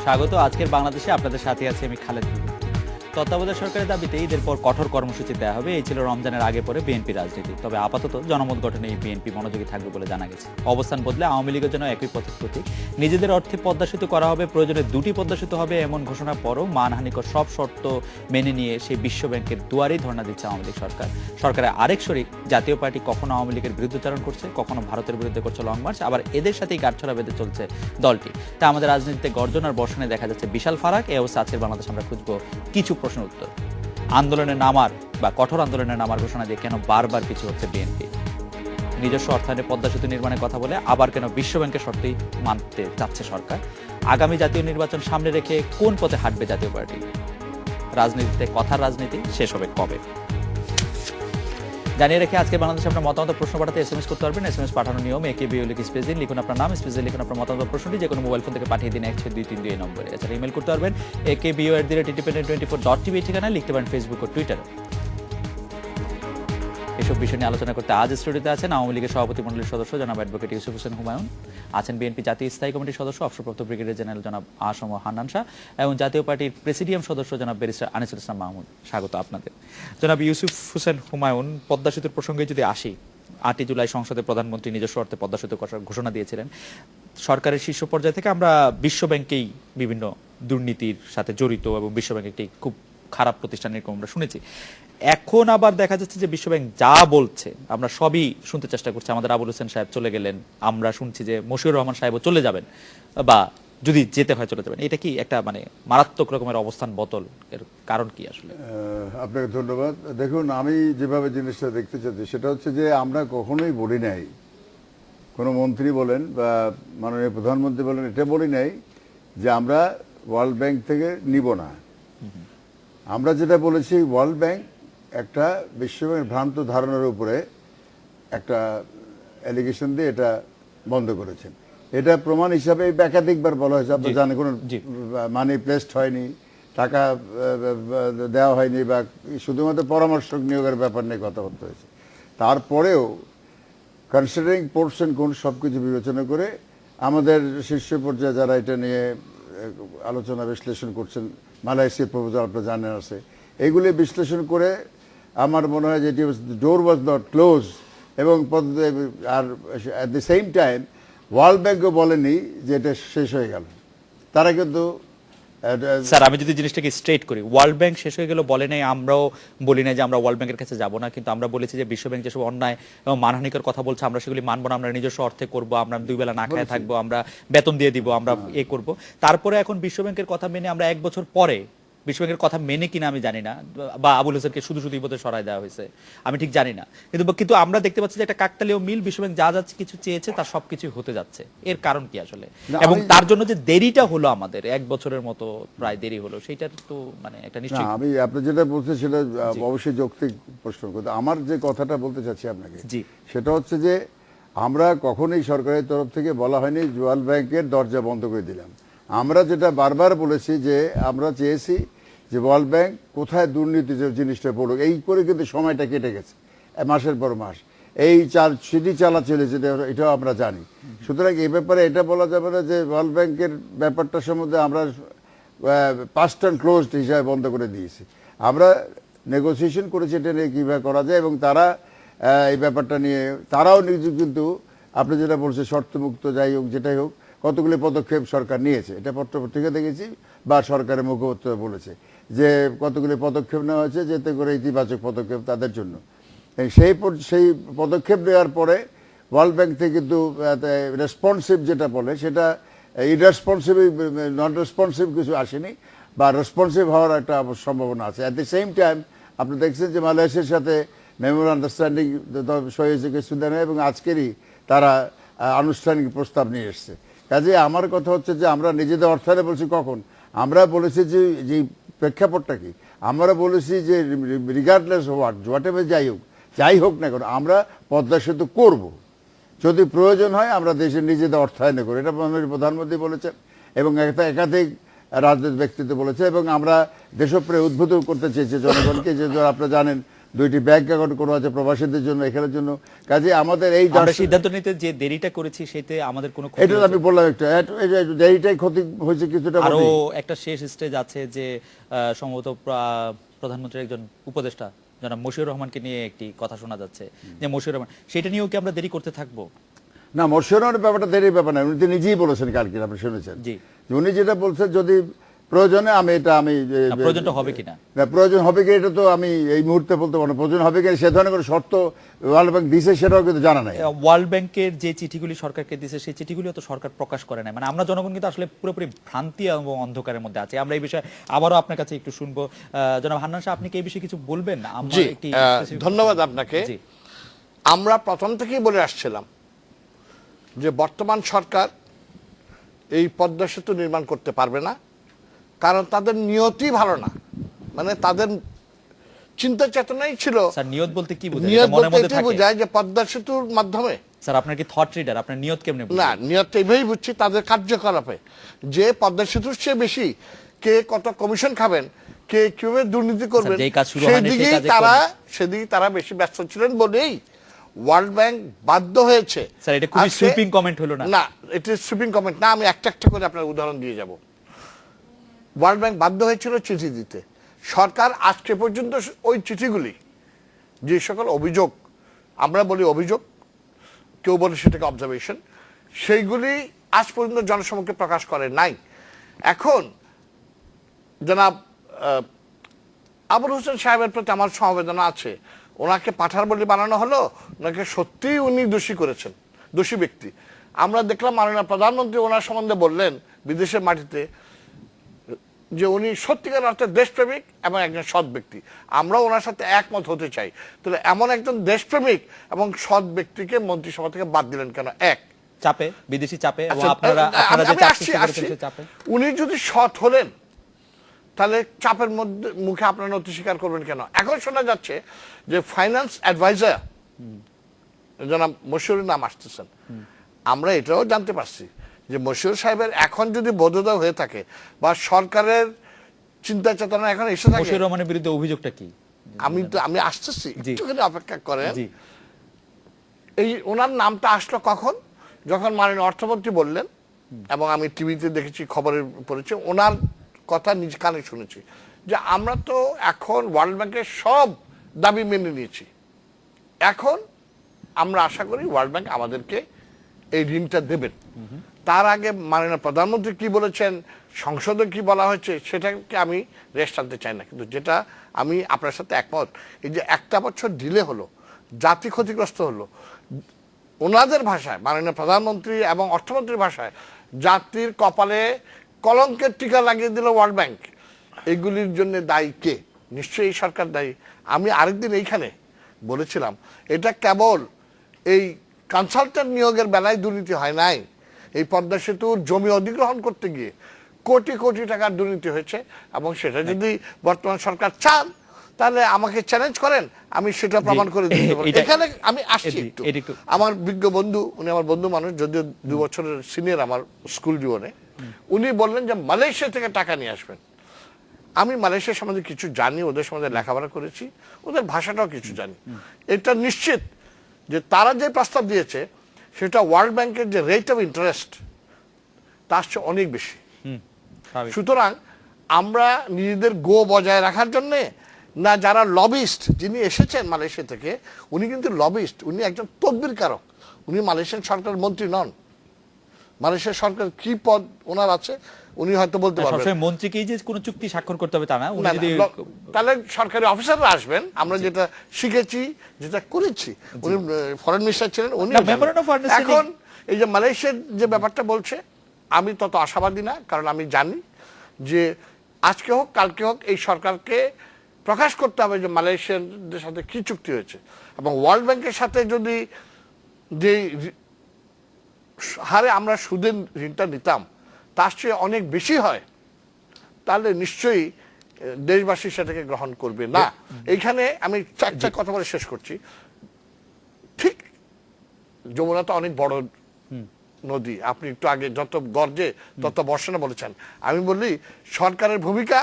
স্বাগত। আজকের বাংলাদেশে আপনাদের সাথে আছি আমি খালেদ রুবেল। তত্ত্বাবধায়ক সরকারের দাবিতে ঈদের পর কঠোর কর্মসূচি দেওয়া হবে, এই ছিল রমজানের আগে পরে বিএনপি রাজনীতি। তবে আপাতত জনমত গঠনে এই বিএনপি মনোযোগী থাকবে বলে জানা গেছে। অবস্থান বদলে আওয়ামী লীগের জন্য একই পথের প্রতীক। নিজেদের অর্থে পদ্মা সেতু করা হবে, প্রয়োজনে দুটি পদ্মা সেতু হবে, এমন ঘোষণার পরও মানহানিকর সব শর্ত মেনে নিয়ে সেই বিশ্ব ব্যাংকের দুয়ারেই ধর্ণা দিচ্ছে আওয়ামী লীগ সরকার। সরকারের আরেক শরিক জাতীয় পার্টি কখনো আওয়ামী লীগের বিরুদ্ধচারণ করছে, কখনো ভারতের বিরুদ্ধে করছে লং মার্চ, আবার এদের সাথেই গাঁটছড়া বেঁধে চলছে দলটি। তা আমাদের রাজনীতিতে গর্জন আর বর্ষণে দেখা যাচ্ছে বিশাল ফারাক। এই অবস্থা আজকের বাংলাদেশ আমরা খুঁজবো কিছু প্রশ্ন উত্তর। আন্দোলনে নামার বা কঠোর আন্দোলনে নামার ঘোষণা দিয়ে কেন বারবার পিছু হচ্ছে বিএনপি? নিজস্ব অর্থায়নে পদ্মা সেতু নির্মাণের কথা বলে আবার কেন বিশ্ব ব্যাংকের শর্তেই মানতে চাচ্ছে সরকার? আগামী জাতীয় নির্বাচন সামনে রেখে কোন পথে হাঁটবে জাতীয় পার্টি? রাজনীতিতে কথার রাজনীতি শেষ হবে কবে? জানিয়ে রেখে আজকে বাংলাদেশে আপনার মতামত প্রশ্ন পাঠাতে এসএমএস করতে পারবেন। এসএমএস পাঠানোর নিয়ম AKBU লিখে স্পেস দিন, লিখুন আপনার নাম, স্পেসে লিখুন আপনার মতামত প্রশ্নটি, যে কোনো মোবাইল ফোন থেকে পাঠিয়ে দিন 16232 এই নম্বরে। এছাড়া ইমেল করতে পারবেন akbu@independent24.tv ঠিকানায়, লিখতে পারেন ফেসবুক ও টুইটারে। এসব বিষয় নিয়ে আলোচনা করতে আজ স্টুডিওতে আছেন আওয়ামী লীগের সভাপতি মণ্ডলীর সদস্য জনাব অ্যাডভোকেট ইউসুফ হোসেন হুমায়ুন, আছেন বিএনপি জাতীয় স্থায়ী কমিটির সদস্য অবসরপ্রাপ্ত ব্রিগেডিয়ার জেনারেল জনাব আসম হান্নান শাহ এবং জাতীয় পার্টির প্রেসিডিয়াম সদস্য জনাব ব্যারিস্টার আনিসুল ইসলাম মাহমুদ। স্বাগত আপনাদের। জনাব ইউসুফ হোসেন হুমায়ুন, পদ্মা সেতুর প্রসঙ্গে যদি আসি, 8 জুলাই সংসদে প্রধানমন্ত্রী নিজস্ব অর্থে পদ্মা সেতু করার ঘোষণা দিয়েছিলেন। সরকারের শীর্ষ পর্যায় থেকে আমরা বিশ্ব ব্যাংকেই বিভিন্ন দুর্নীতির সাথে জড়িত এবং বিশ্ব ব্যাংক একটি খুব খারাপ প্রতিষ্ঠান এরকম আমরা শুনেছি। এখন আবার দেখা যাচ্ছে যে বিশ্ব ব্যাংক যা বলছে আমরা সবই শুনতে চেষ্টা করছি। আমাদের আবুল হোসেন সাহেব চলে গেলেন, আমরা শুনছি যে মশিউর রহমান সাহেবও চলে যাবেন বা যদি যেতে হয় চলে যাবেন। এটা কি একটা মানে মারাত্মক রকমের অবস্থান বদল? এর কারণ কি আসলে? আপনাকে ধন্যবাদ। দেখুন, আমি যেভাবে জিনিসটা দেখতে চাচ্ছি সেটা হচ্ছে যে আমরা কখনোই বলি নাই, কোনো মন্ত্রী বলেন বা মাননীয় প্রধানমন্ত্রী বলেন, এটা বলি নাই যে আমরা ওয়ার্ল্ড ব্যাংক থেকে নিব না। আমরা যেটা বলেছি, ওয়ার্ল্ড ব্যাংক একটা বিশ্বব্যাংকের ভ্রান্ত ধারণার উপরে একটা অ্যালিগেশন দিয়ে এটা বন্ধ করেছেন। এটা প্রমাণ হিসাবে একাধিকবার বলা হয়েছে, আপনি জানেন, কোনো মানি প্লেসড হয়নি, টাকা দেওয়া হয়নি, বা শুধুমাত্র পরামর্শক নিয়োগের ব্যাপার নিয়ে কথা বলতে হয়েছে। তারপরেও কনসিডারিং পোর্শন কোন সব কিছু বিবেচনা করে আমাদের শীর্ষ পর্যায়ে যারা এটা নিয়ে আলোচনা বিশ্লেষণ করছেন, মালয়েশিয়ার প্রপোজাল আপনারা জানেন আছে, এইগুলি বিশ্লেষণ করে আমার মনে হয় যে ডোর ওয়াজ নট ক্লোজ। এবং আর at the same time world ব্যাংকও বলেনি যে এটা শেষ হয়ে গেল। তারা কিন্তু স্যার, আমি যদি জিনিসটাকে স্ট্রেট করি, ওয়ার্ল্ড ব্যাংক শেষ হয়ে গেল বলে নাই, আমরাও বলি না যে আমরা ওয়ার্ল্ড ব্যাংকের কাছে যাব না, কিন্তু আমরা বলেছি যে বিশ্ব ব্যাংক যেসব অন্যায় এবং মানহানিকর কথা বলছে আমরা সেগুলি মানবো না, আমরা নিজস্ব অর্থে করবো, আমরা 2 বেলা না খেয়ে থাকবো, আমরা বেতন দিয়ে দিব, আমরা করব। তারপরে এখন বিশ্ব ব্যাংকের কথা মেনে আমরা 1 বছর পরে, বিশ্ব ব্যাংকের কথা মেনে কিনা আমি জানি না, বা আবুল হোসেনকে শুধু শুধু বোধহয় সরাই দেওয়া হয়েছে, আমি ঠিক জানি না, কিন্তু আমরা দেখতে পাচ্ছি যে একটা কাকতালীয় মিল, বিশ্ব ব্যাংক যা যাচ্ছে কিছু চেয়েছে তার সবকিছু হতে যাচ্ছে। এর কারণ কি আসলে? এবং তার জন্য যে দেরিটা হলো, আমাদের 1 বছরের মতো প্রায় দেরি হলো, সেইটার তো মানে একটা নিশ্চয়। আমি আপনি যেটা বলছেন সেটা অবশ্যই যৌক্তিক প্রশ্ন, কিন্তু আমার যে কথাটা বলতে চাচ্ছি আপনাকে সেটা হচ্ছে যে আমরা কখনোই সরকারের তরফ থেকে বলা হয়নি ওয়ার্ল্ড ব্যাংকের দরজা বন্ধ করে দিলাম। আমরা যেটা বারবার বলেছি যে আমরা চেয়েছি যে ওয়ার্ল্ড ব্যাংক কোথায় দুর্নীতি যে জিনিসটা পড়ুক, এই করে কিন্তু সময়টা কেটে গেছে, মাসের পর মাস এই সিটি চালা চলেছে, এটাও আমরা জানি। সুতরাং এই ব্যাপারে এটা বলা যাবে না যে ওয়ার্ল্ড ব্যাংকের ব্যাপারটা সম্বন্ধে আমরা পাস্ট অ্যান্ড ক্লোজড হিসাবে বন্ধ করে দিয়েছি। আমরা নেগোসিয়েশন করেছি এটা নিয়ে কীভাবে করা যায়, এবং তারা এই ব্যাপারটা নিয়ে তারাও নিজে কিন্তু আপনি যেটা বলছেন শর্তমুক্ত যাই হোক যেটাই হোক কতগুলি পদক্ষেপ সরকার নিয়েছে, এটা পত্রপত্রিকা দেখেছি বা সরকারের মুখপাত্র বলেছে যে কতগুলি পদক্ষেপ নেওয়া হয়েছে যাতে করে ইতিবাচক পদক্ষেপ তাদের জন্য। সেই পদক্ষেপ নেওয়ার পরে ওয়ার্ল্ড ব্যাংক থেকে কিন্তু রেসপন্সিভ যেটা বলে সেটা ইরেসপন্সিভ, নন রেসপন্সিভ কিছু আসেনি, বা রেসপন্সিভ হওয়ার একটা সম্ভাবনা আছে। অ্যাট দ্য সেম টাইম আপনি দেখছেন যে মালয়েশিয়ার সাথে মেমোরান্ডাম আন্ডারস্ট্যান্ডিং সই হয়েছে কিছুদিন, এবং আজকেরই তারা আনুষ্ঠানিক প্রস্তাব নিয়ে এসছে। কাজে আমার কথা হচ্ছে যে আমরা নিজেদের অর্থায়নে বলছি কখন, আমরা বলেছি যে প্রেক্ষাপটটা কি, আমরা বলেছি যে রিগার্ডলেস হোয়াট এভার যাই হোক না কেন আমরা পদ্মা সেতু করব, যদি প্রয়োজন হয় আমরা দেশের নিজেদের অর্থায়নে করি, এটা মাননীয় প্রধানমন্ত্রী বলেছেন এবং একাধিক রাজনৈতিক ব্যক্তিত্ব বলেছে। এবং আমরা দেশপ্রিয় উদ্বুদ্ধ করতে চেয়েছি জনগণকে, যে আপনারা জানেন 2টি ব্যাংক অ্যাকাউন্ট করা আছে প্রবাসীদের জন্য, এখানের জন্য। কাজে আমাদের এই আমরা সিদ্ধান্ত নিতে যে দেরিটা করেছি সেতে আমাদের কোনো ক্ষতি এটা আমি বললাম একটু এই যে দেরিটাই ক্ষতি হয়েছে কিছুটা। আরো একটা শেষ স্টেজ আছে যে সম্ভবত প্রধানমন্ত্রীর একজন উপদেষ্টা জনাব মশিউর রহমানকে নিয়ে একটি কথা শোনা যাচ্ছে, যে মশিউর রহমান, সেটা নিয়েও কি আমরা দেরি করতে থাকবো? না, মশিউর রহমানের ব্যাপারটা দেরির ব্যাপার না, উনি তো নিজেই বলেছেন কালকে, আপনি শুনেছেন। জি, উনি যেটা বলছেন যদি প্রয়োজনে আমি প্রয়োজনটা হবে কিনা, না প্রয়োজন হবে কি এটা তো আমি এই মুহূর্তে বলতে পারবো না। প্রয়োজন হবে কি সে ধরনের কোনো শর্ত ওয়ার্ল্ড ব্যাংক দিছে সেটাও কিন্তু জানা নাই। ওয়ার্ল্ড ব্যাংকের যে চিঠিগুলি সরকারকে দিয়েছে সেই চিঠিগুলিও তো সরকার প্রকাশ করে নাই। মানে আমরা জনগণ কিন্তু আসলে পুরোপুরি ভ্রান্তি এবং অন্ধকারের মধ্যে আছে। আমরা এই বিষয়ে আবারও আপনার কাছে একটু শুনবো। জনাব হান্নান সাহেব, আপনি কি এই বিষয়ে কিছু বলবেন? ধন্যবাদ আপনাকে। আমরা প্রথম থেকেই বলে আসছিলাম যে বর্তমান সরকার এই পদ্মা সেতু নির্মাণ করতে পারবে না, কারণ তাদের নিয়তি ভালো না। মানে তাদের চিন্তা চেতনাই ছিল। স্যার, নিয়ত বলতে কি বোঝায়? নিয়ত বলতে এটাই বোঝায় যে পদ্মা সেতুর মাধ্যমে। স্যার, আপনার কি থট রিডার? আপনার নিয়ত কেমনে বুঝেন? না, নিয়ত এইভাবেই বুঝছি তাদের কার্যকলাপে, যে পদ্মা সেতুর চেয়ে বেশি কে কত কমিশন খাবেন, কে কিভাবে দুর্নীতি করবেন, সেদিকেই তারা বেশি ব্যস্ত ছিলেন বলেই ওয়ার্ল্ড ব্যাংক বাধ্য হয়েছে। স্যার, এটা খুবই সুইপিং কমেন্ট হলো না? না, এটা সুইপিং কমেন্ট না। আমি একটা একটা করে আপনার উদাহরণ দিয়ে যাব। ওয়ার্ল্ড ব্যাংক বাধ্য হয়েছিল চিঠি দিতে। সরকার আজকে পর্যন্ত ওই চিঠিগুলি, যে সকল অভিযোগ, আমরা বলি অভিযোগ, কেউ বলে সেটাকে অবজারভেশন, সেইগুলি আজ পর্যন্ত জনসমক্ষে প্রকাশ করে নাই। এখন জনাব আবুল হোসেন সাহেবের প্রতি আমার সমবেদনা আছে। ওনাকে পাঠার বলে বানানো হলো, ওনাকে সত্যিই উনি দোষী করেছেন, দোষী ব্যক্তি। আমরা দেখলাম মাননীয় প্রধানমন্ত্রী ওনার সম্বন্ধে বললেন বিদেশের মাটিতে যে উনি সত্যিকার অর্থে দেশপ্রেমিক এবং একজন সৎ ব্যক্তি। আমরা ওনার সাথে একমত হতে চাই। তাহলে এমন একজন দেশপ্রেমিক এবং সৎ ব্যক্তিকে মন্ত্রিসভা থেকে বাদ দিলেন কেন? চাপে, বিদেশি চাপে। উনি যদি সৎ হলেন তাহলে চাপের মুখে আপনারা নথি স্বীকার করবেন কেন? এখন শোনা যাচ্ছে যে ফাইন্যান্স অ্যাডভাইজার জনাব মশিউরের নাম আসতেছেন। আমরা এটাও জানতে পারছি যে মশিউর সাহেবের এখন যদি বোধোদয় হয়ে থাকে বা সরকারের চিন্তা চেতনা এখন এসে থাকে। মশিউর রহমানের বিরুদ্ধে অভিযোগটা কি? আমি আসতেছি, একটুখানি অপেক্ষা করেন। এই ওনার নামটা আসলো কখন? যখন মাননীয় অর্থমন্ত্রী বললেন, এবং আমি টিভিতে দেখেছি, খবরে পড়েছি, ওনার কথা নিজ কানে শুনেছি যে আমরা তো এখন ওয়ার্ল্ড ব্যাংকের সব দাবি মেনে নিয়েছি, এখন আমরা আশা করি ওয়ার্ল্ড ব্যাংক আমাদেরকে এই ঋণটা দেবেন। তার আগে মাননীয় প্রধানমন্ত্রী কি বলেছেন, সংসদে কি বলা হয়েছে, সেটাকে আমি রেস্ট আনতে চাই না। কিন্তু যেটা আমি আপনার সাথে একমত, এই যে একটা বছর ডিলে হলো, জাতি ক্ষতিগ্রস্ত হলো, ওনাদের ভাষায়, মাননীয় প্রধানমন্ত্রী এবং অর্থমন্ত্রীর ভাষায়, জাতির কপালে কলঙ্কের টিকা লাগিয়ে দিল ওয়ার্ল্ড ব্যাংক। এগুলির জন্য দায়ী কে? নিশ্চয়ই এই সরকার দায়ী। আমি আরেকদিন এইখানে বলেছিলাম, এটা কেবল এই কনসালটেন্ট নিয়োগের বেলায় দুর্নীতি হয় নাই। এই পদ্মা সেতুর জমি অধিগ্রহণ করতে গিয়ে কোটি কোটি টাকার দুর্নীতি হয়েছে। এবং সেটা যদি বর্তমান সরকার চান তাহলে আমাকে চ্যালেঞ্জ করেন, আমি সেটা প্রমাণ করে দিতে পারি। এখানে আমি আসছি একটু। আমার বিজ্ঞ বন্ধু, উনি আমার বন্ধু মানুষ, যদিও 2 বছরের সিনিয়র আমার স্কুল জীবনে, উনি বললেন যে মালয়েশিয়া থেকে টাকা নিয়ে আসবেন। আমি মালয়েশিয়ার সম্বন্ধে কিছু জানি, ওদের সম্বন্ধে লেখাপড়া করেছি, ওদের ভাষাটাও কিছু জানি। এটা নিশ্চিত যে তারা যে প্রস্তাব দিয়েছে সেটা ওয়ার্ল্ড ব্যাংকের যে রেট অফ ইন্টারেস্ট তার চেয়ে অনেক বেশি। সুতরাং আমরা নিজেদের গো বজায় রাখার জন্যে না, যারা লবিস্ট, যিনি এসেছেন মালয়েশিয়া থেকে, উনি কিন্তু লবিস্ট, উনি একজন তদবিরকারক, উনি মালয়েশিয়ান সরকারের মন্ত্রী নন। মালয়েশিয়ার সরকার কি পদ ওনার আছে উনি হয়তো বলতে পারবেন। সবসময় মন্ত্রীকেই যে কোনো চুক্তি স্বাক্ষর করতে হবে তা না। উনি যদি তাহলে সরকারি অফিসাররা আসবেন। আমরা যেটা শিখেছি, যেটা করেছি, উনি ফরেন মিনিস্টার ছিলেন, উনি এখন এই যে মালয়েশিয়ার যে ব্যাপারটা বলছে, আমি তত আশাবাদী না। কারণ আমি জানি যে আজকে হোক কালকে হোক এই সরকারকে প্রকাশ করতে হবে যে মালয়েশিয়ানদের সাথে কি চুক্তি হয়েছে। এবং ওয়ার্ল্ড ব্যাংকের সাথে যদি যে হারে আমরা সুদের ঋণটা নিতাম তার চেয়ে অনেক বেশি হয়, তাহলে নিশ্চয়ই দেশবাসী সেটাকে গ্রহণ করবে না। এইখানে আমি চারটা কথা বলে শেষ করছি। ঠিক যমুনা তো অনেক বড় নদী, আপনি একটু আগে যত গর্জে তত বর্ষণে বলেছেন। আমি বলি সরকারের ভূমিকা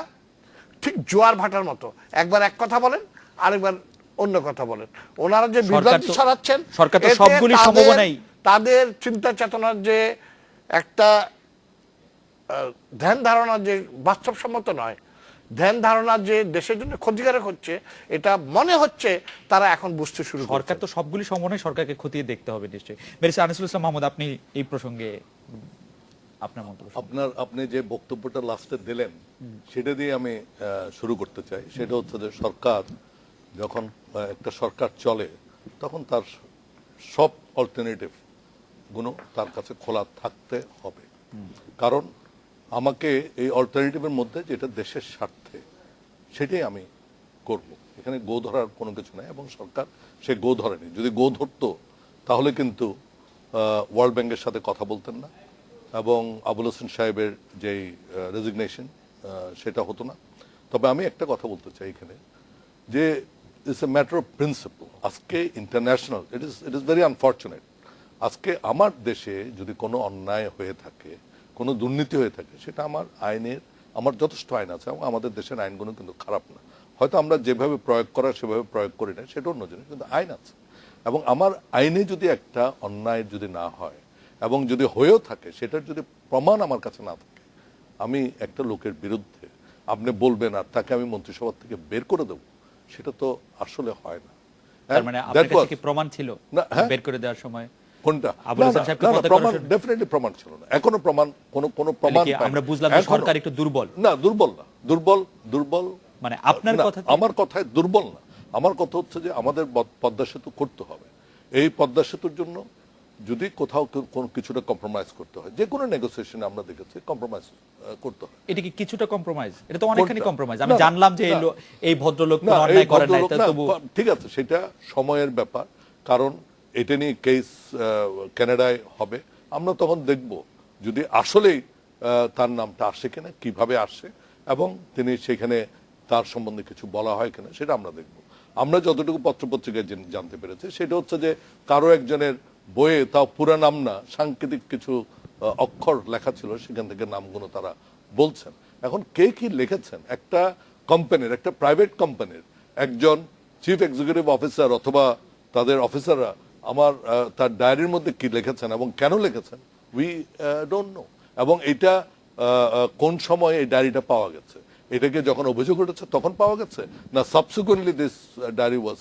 ঠিক জোয়ার ভাটার মতো, একবার এক কথা বলেন, আরেকবার অন্য কথা বলেন। ওনারা যে সরকার বিভ্রান্তি তো- ছড়াচ্ছেন, সরকার তো এতে সবগুলি তাদের- সম্ভাবনাই তাদের চিন্তা চেতনার যে একটা ধ্যান ধারণা যে বাস্তবসম্মত নয়, ধ্যান ধারণা যে দেশের জন্য ক্ষতিকারক হচ্ছে, এটা মনে হচ্ছে তারা এখন বুঝতে শুরু করছে। সরকার তো সবগুলি সম্ভাবনায় সরকারকে খতিয়ে দেখতে হবে নিশ্চয়ই। ব্যারিস্টার আনিসুল ইসলাম মাহমুদ, আপনি এই প্রসঙ্গে আপনার মন্তব্য শুনুন। আপনি যে বক্তব্যটা লাস্টে দিলেন সেটা দিয়ে আমি শুরু করতে চাই। সেটা হচ্ছে যে সরকার যখন একটা সরকার চলে তখন তার সব অল্টারনেটিভ গুলো তার কাছে খোলা থাকতে হবে। কারণ আমাকে এই অল্টারনেটিভের মধ্যে যেটা দেশের স্বার্থে সেটাই আমি করব। এখানে গো ধরার কোনো কিছু নাই এবং সরকার সে গো ধরেনি। যদি গো ধরতো তাহলে কিন্তু ওয়ার্ল্ড ব্যাংকের সাথে কথা বলতেন না এবং আবুল হোসেন সাহেবের যেই রেজিগনেশন সেটা হতো না। তবে আমি একটা কথা বলতে চাই এখানে যে it's a matter of principle. আজকে international it is very unfortunate. আজকে আমার দেশে যদি কোনো অন্যায় হয়ে থাকে, কোনো দুর্নীতি হয়ে থাকে, সেটা আমার যথেষ্ট আইন আছে এবং আমাদের দেশের আইনগুলো কিন্তু খারাপ না। হয়তো আমরা যেভাবে প্রয়োগ করার সেভাবে প্রয়োগ করি না, সেটা অন্য জিনিস, কিন্তু আইন আছে। এবং আমার আইনে যদি একটা অন্যায় যদি না হয় এবং যদি হয়েও থাকে, সেটার যদি প্রমাণ আমার কাছে না থাকে, আমি একটা লোকের বিরুদ্ধে আপনি বলবেন আর তাকে আমি মন্ত্রিসভা থেকে বের করে দেব, সেটা তো আসলে হয় না। তার মানে আপনার কাছে কি প্রমাণ ছিল বের করে দেওয়ার সময়? কোনটা? আবুল হোসেন সাহেবকে পদত্যাগ প্রমাণ করার- ডেফিনেটলি প্রমাণ ছিল না। এখনো প্রমাণ কোনো প্রমাণ তাহলে কি পাইনি। আমরা বুঝলাম যে এখনো- সরকার একটু দুর্বল? না, দুর্বল না, দুর্বল মানে আপনার না, কথা আমার কথায় দুর্বল না। আমার কথা হচ্ছে যে আমাদের পদ্মা সেতু করতে হবে। এই পদ্মা সেতুর জন্য যদি কোথাও কোনো কিছুটা কম্প্রোমাইজ করতে হয়, যে কোনো নেগোসিয়েশনে আমরা দেখেছি কম্প্রোমাইজ করতে হয়। এটা কি কিছুটা কম্প্রোমাইজ? এটা তো অনেকখানি কোনটা? কম্প্রোমাইজ। আমি না, জানলাম যে না। এই ভদ্রলোক না, কোনো এই অন্যায় করেন নাই, ভদ্রলোক তা না, তবু ঠিক আছে, সেটা সময়ের ব্যাপার। কারণ এটা নিয়ে কেস কানাডায় হবে, আমরা তখন দেখব যদি আসলেই তার নামটা আসে কিনা, কিভাবে আসে এবং তিনি সেখানে তার সম্বন্ধে কিছু বলা হয় কিনা, সেটা আমরা দেখব। আমরা যতটুকু পত্রপত্রিকায় জানতে পেরেছি সেটা হচ্ছে যে কারো একজনের বইয়ে, তাও পুরা নাম না, সাংকেতিক কিছু অক্ষর লেখা ছিল, সেখান থেকে নামগুলো তারা বলছেন। এখন কে কি লিখেছেন, একটা কোম্পানির, একটা প্রাইভেট কোম্পানির একজন চিফ এক্সিকিউটিভ অফিসার অথবা তাদের অফিসাররা তার ডায়েরির মধ্যে কি লিখেছেন এবং কেন লিখেছেন, উই ডোন্ট নো। এবং এটা কোন সময় এই ডায়েরিটা পাওয়া গেছে, এটাকে যখন অভিযোগ উঠেছে তখন পাওয়া গেছে, না subsequently this diary was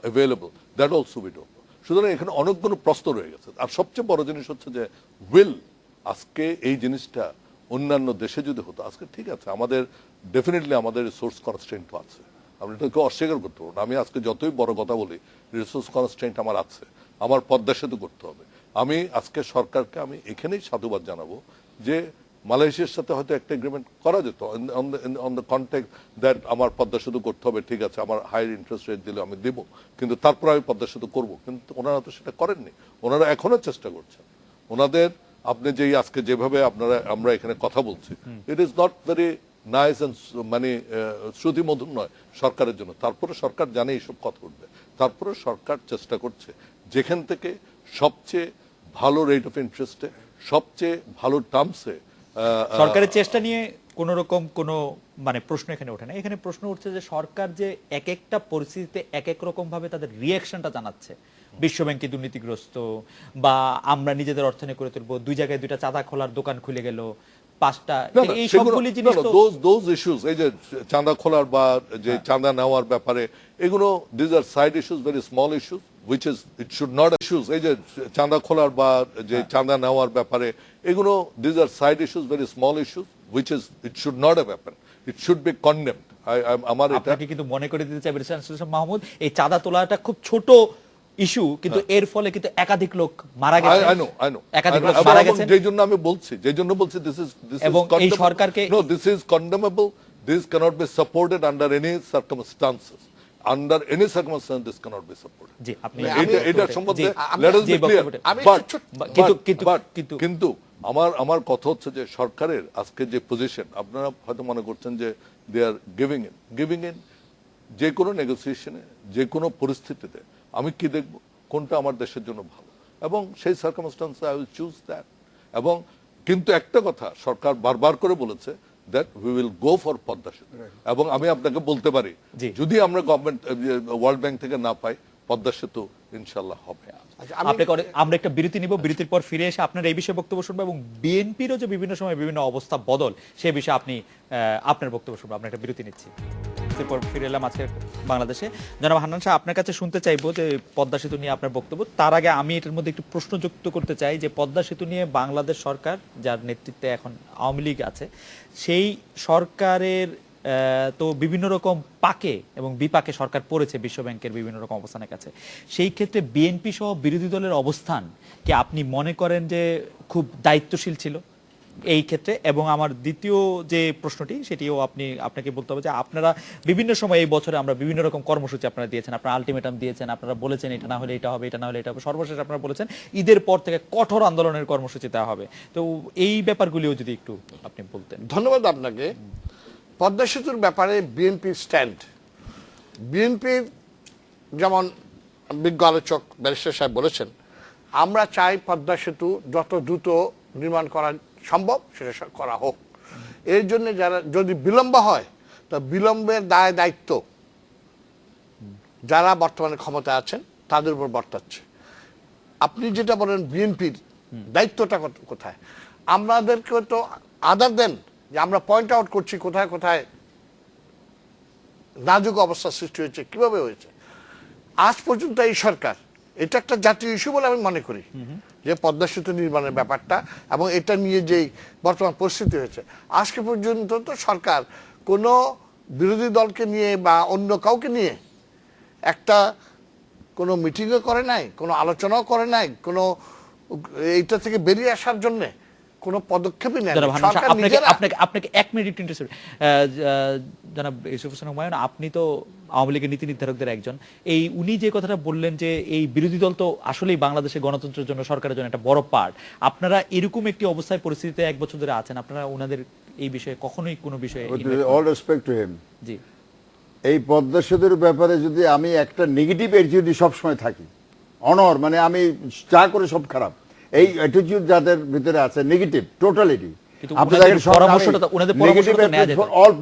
available, that also we don't know. সুতরাং এখানে অনেকগুলো প্রশ্ন রয়ে গেছে। আর সবচেয়ে বড় জিনিস হচ্ছে যে আজকে এই জিনিসটা অন্যান্য দেশে যদি হতো, আজকে ঠিক আছে আমাদের ডেফিনেটলি আমাদের রিসোর্স কনস্ট্রেন্ট আছে, আমি এটাকে অস্বীকার করতে পারবো না। আমি আজকে যতই বড় কথা বলি, রিসোর্স কনস্ট্রেন্ট আমার আছে, আমার পদ্মা সেতু করতে হবে। আমি আজকে সরকারকে আমি এখানেই সাধুবাদ জানাবো যে মালয়েশিয়ার সাথে হয়তো একটা এগ্রিমেন্ট করা যেত অন দ্য কন্টেক্ট দ্যাট আমার পদ্মা সেতু করতে হবে, ঠিক আছে, আমার হাইয়ার ইন্টারেস্ট রেট দিলে আমি দেবো, কিন্তু তারপর আমি পদ্মা সেতু করবো। কিন্তু ওনারা তো সেটা করেননি, ওনারা এখনো চেষ্টা করছেন। ওনাদের আপনি যেই আজকে যেভাবে আমরা এখানে কথা বলছি, it is not very nice and মানে শ্রুতিমধুর নয় সরকারের জন্য। তারপরে সরকার জানে এইসব কথা উঠবে, তারপরে সরকার চেষ্টা করছে যেখান থেকে সবচেয়ে ভালো রেট অফ ইন্টারেস্টে, সবচেয়ে ভালো টার্মসে। সরকারের চেষ্টা নিয়ে কোন রকম কোনো মানে প্রশ্ন এখানে ওঠে না। এখানে প্রশ্ন উঠছে যে সরকার যে এক একটা পরিস্থিতিতে এক এক রকম ভাবে তাদের রিঅ্যাকশনটা জানাচ্ছে। বিশ্বব্যাংকে দুর্নীতিগ্রস্ত, বা আমরা নিজেদের অর্থনে করে তুলবো, দুই জায়গায় দুইটা চাঁদা খোলার দোকান খুলে গেল, 5টা, এই সবগুলি জিনিস তো those issues, এই যে চাঁদা খোলার বা যে চাঁদা নেওয়ার ব্যাপারে, এগুলো this are side issues, very small issues which is it should not issues, এই যে চাঁদা খোলার বা যে চাঁদা নেওয়ার ব্যাপারে, এগুলো this are side issues, very small issues which is it should not have happened, it should be condemned. আমার এটা আপনাকে কিন্তু মনে করে দিতে চাই ব্যারিস্টার আনিসুল ইসলাম মাহমুদ, এই চাঁদা তোলাটা খুব ছোট ইস্যু, কিন্তু এর ফলে কিন্তু একাধিক লোক মারা গেছে। I know. একাধিক লোক মারা গেছে। যেই জন্য আমি বলছি this is এবং এই সরকারকে no, this is condemnable, this cannot be supported under any circumstances. Under any circumstance this cannot be supported. জি, আপনি এটা সম্বন্ধে জি, let us G, be clear. আমি কিন্তু আমার কথা হচ্ছে যে সরকারের আজকে যে পজিশন, আপনারা হয়তো মনে করছেন যে দে আর গিভিং ইন যে কোনো নেগোসিয়েশনে, যে কোনো পরিস্থিতিতে আমি কি দেখব, কোনটা আমার দেশের জন্য ভালো, এবং সেই সার্কামস্টান্সে আই উইল চুজ দ্যাট। এবং কিন্তু একটা কথা সরকার বারবার করে বলেছে that we will go for Padma সেতু। এবং আমি আপনাকে বলতে পারি জি। যদি আমরা গভর্নমেন্ট ওয়ার্ল্ড ব্যাংক থেকে না পাই, পদ্মা সেতু ইনশাল্লাহ হবে। আচ্ছা, আমরা একটা বিরতি নিব, বিরতির পর ফিরে এসে আপনার এই বিষয়ে বক্তব্য শুনবো এবং বিএনপিরও যে বিভিন্ন সময় বিভিন্ন অবস্থা বদল সে বিষয়ে আপনি আপনার বক্তব্য শুনবো। আমরা একটা বিরতি নিচ্ছি, এরপর ফিরে এলাম আজকে বাংলাদেশে। জনাব হান্নান সাহেব, আপনার কাছে শুনতে চাইবো যে পদ্মা সেতু নিয়ে আপনার বক্তব্য। তার আগে আমি এটার মধ্যে একটু প্রশ্ন যুক্ত করতে চাই যে পদ্মা সেতু নিয়ে বাংলাদেশ সরকার, যার নেতৃত্বে এখন আওয়ামী লীগ আছে, সেই সরকারের তো বিভিন্ন রকম পাকে এবং বিপাকে সরকার পড়েছে বিশ্ব ব্যাংকের বিভিন্ন রকম অবস্থানের কাছে। সেই ক্ষেত্রে বিএনপি সহ বিরোধী দলের অবস্থান কি আপনি মনে করেন যে খুব দায়িত্বশীল ছিল এই ক্ষেত্রে? এবং আমার দ্বিতীয় যে প্রশ্নটি সেটিও আপনাকে বলতে হবে যে আপনারা বিভিন্ন সময় এই বছরে আমরা বিভিন্ন রকম কর্মসূচি আপনারা দিয়েছেন, আপনারা আলটিমেটাম দিয়েছেন, আপনারা বলেছেন এটা না হলে এটা হবে, এটা না হলে এটা হবে, সর্বশেষ আপনারা বলেছেন ঈদের পর থেকে কঠোর আন্দোলনের কর্মসূচি দেওয়া হবে। তো এই ব্যাপারগুলিও যদি একটু আপনি বলতেন। ধন্যবাদ আপনাকে। পদ্মা সেতুর ব্যাপারে বিএনপির স্ট্যান্ড, বিএনপির যেমন বিজ্ঞ আলোচক ব্যারিস্টার সাহেব বলেছেন, আমরা চাই পদ্মা সেতু যত দ্রুত নির্মাণ করা সম্ভব সেটা করা হোক। এর জন্য যারা যদি বিলম্ব হয়, তো বিলম্বের দায় দায়িত্ব যারা বর্তমানে ক্ষমতা আছেন তাদের উপর বর্তাচ্ছে। আপনি যেটা বলেন বিএনপির দায়িত্বটা কোথায়, আমাদেরকে তো আদার দেন যে আমরা পয়েন্ট আউট করছি কোথায় কোথায় নাজুক অবস্থা সৃষ্টি হয়েছে, কিভাবে হয়েছে। আজ পর্যন্ত এই সরকার, এটা একটা জাতীয় ইস্যু বলে আমি মনে করি যে পদ্মা সেতু নির্মাণের ব্যাপারটা এবং এটা নিয়ে যেই বর্তমান পরিস্থিতি হয়েছে, আজকে পর্যন্ত তো সরকার কোনো বিরোধী দলকে নিয়ে বা অন্য কাউকে নিয়ে একটা কোনো মিটিংও করে নাই, কোনো আলোচনাও করে নাই, কোনো এইটা থেকে বেরিয়ে আসার জন্য কোনো পদক্ষেপই নেই। আপনাকে 1 মিনিট একটু ইন্টারেস্ট, জনাব ইউসুফ হোসেন হুমায়ুন, আপনি তো আওয়ামী লীগের নীতি নির্ধারকদের একজন। উনি যে কথাটা বললেন যে এই বিরোধী দল তো আসলেই বাংলাদেশের গণতন্ত্রের জন্য, সরকারের জন্য একটা বড় পার্ট। আপনারা এরকম একটি অবস্থায় পরিস্থিতিতে 1 বছর ধরে আছেন, আপনারা ওনাদের এই বিষয়ে কখনোই কোনো বিষয়ে অল রেসপেক্ট টু হিম, জি, এই পদ্মা সেতুর ব্যাপারে যদি আমি একটা নেগেটিভ অ্যাটিটিউড সবসময় থাকি, অনর মানে আমি যা করে সব খারাপ, এই অ্যাটিটিউড যাদের ভিতরে আছে negative totality,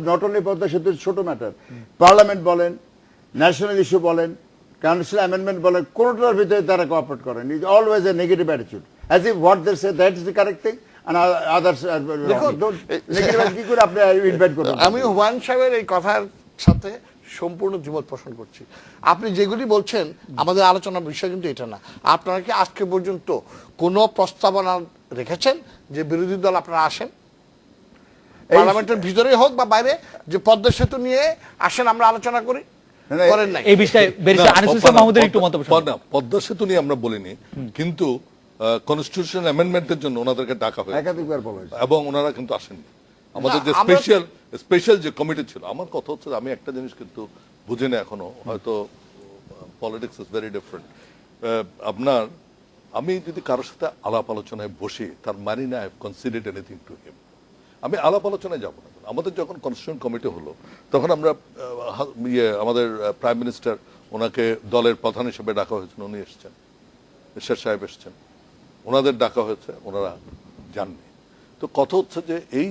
not only Padma Setu, ছোট ম্যাটার, পার্লামেন্ট বলেন, ন্যাশনাল ইস্যু বলেন, কাউন্সিল অ্যামেন্ডমেন্ট বলেন, কোনটার ভিতরে তারা কোঅপারেট করেন। Is always a negative attitude, as if what they say that is the correct thing and others negative কি করে আপনি ইনভাইট করবেন। আমি হুমায়ুন সাহেবের এই কথার সাথে সম্পূর্ণ দ্বিমত পোষণ করছি। আপনি যেগুলি বলছেন আমাদের আলোচনার বিষয় কিন্তু এটা না। আপনারা কি আজকে পর্যন্ত কোনো প্রস্তাবনা রেখেছেন যে বিরোধী দল আপনারা আসেন পার্লামেন্টের ভিতরে হোক বা বাইরে, যে পদ্মা সেতু নিয়ে আসেন আমরা আলোচনা করি? করেন নাই। এই বিষয়ে মাহমুদের একটু মন্তব্য। পদ্মা সেতু নিয়ে আমরা বলিনি, কিন্তু কনস্টিটিউশন অ্যামেন্ডমেন্টের জন্য ওনাদেরকে ডাকা হয়েছে একাধিকবার বলা হয়েছে এবং ওনারা কিন্তু আসেননি। আমাদের যে স্পেশাল যে কমিটি ছিল, আমার কথা হচ্ছে আমি একটা জিনিস কিন্তু বুঝি না এখনো, হয়তো পলিটিক্স ইজ ভেরি ডিফারেন্ট। আপনার আমি যদি কারোর সাথে আলাপ আলোচনায় বসি, তার মানে না I have considered anything to him, আমি আলাপ আলোচনায় যাব না। আমাদের যখন কনস্টিটিউশন কমিটি হলো তখন আমরা আমাদের প্রাইম মিনিস্টার, ওনাকে দলের প্রধান হিসেবে ডাকা হয়েছিল, উনি এসছেন, এরশাদ সাহেব এসছেন, ওনাদের ডাকা হয়েছে, ওনারা যাননি। তো কথা হচ্ছে যে এই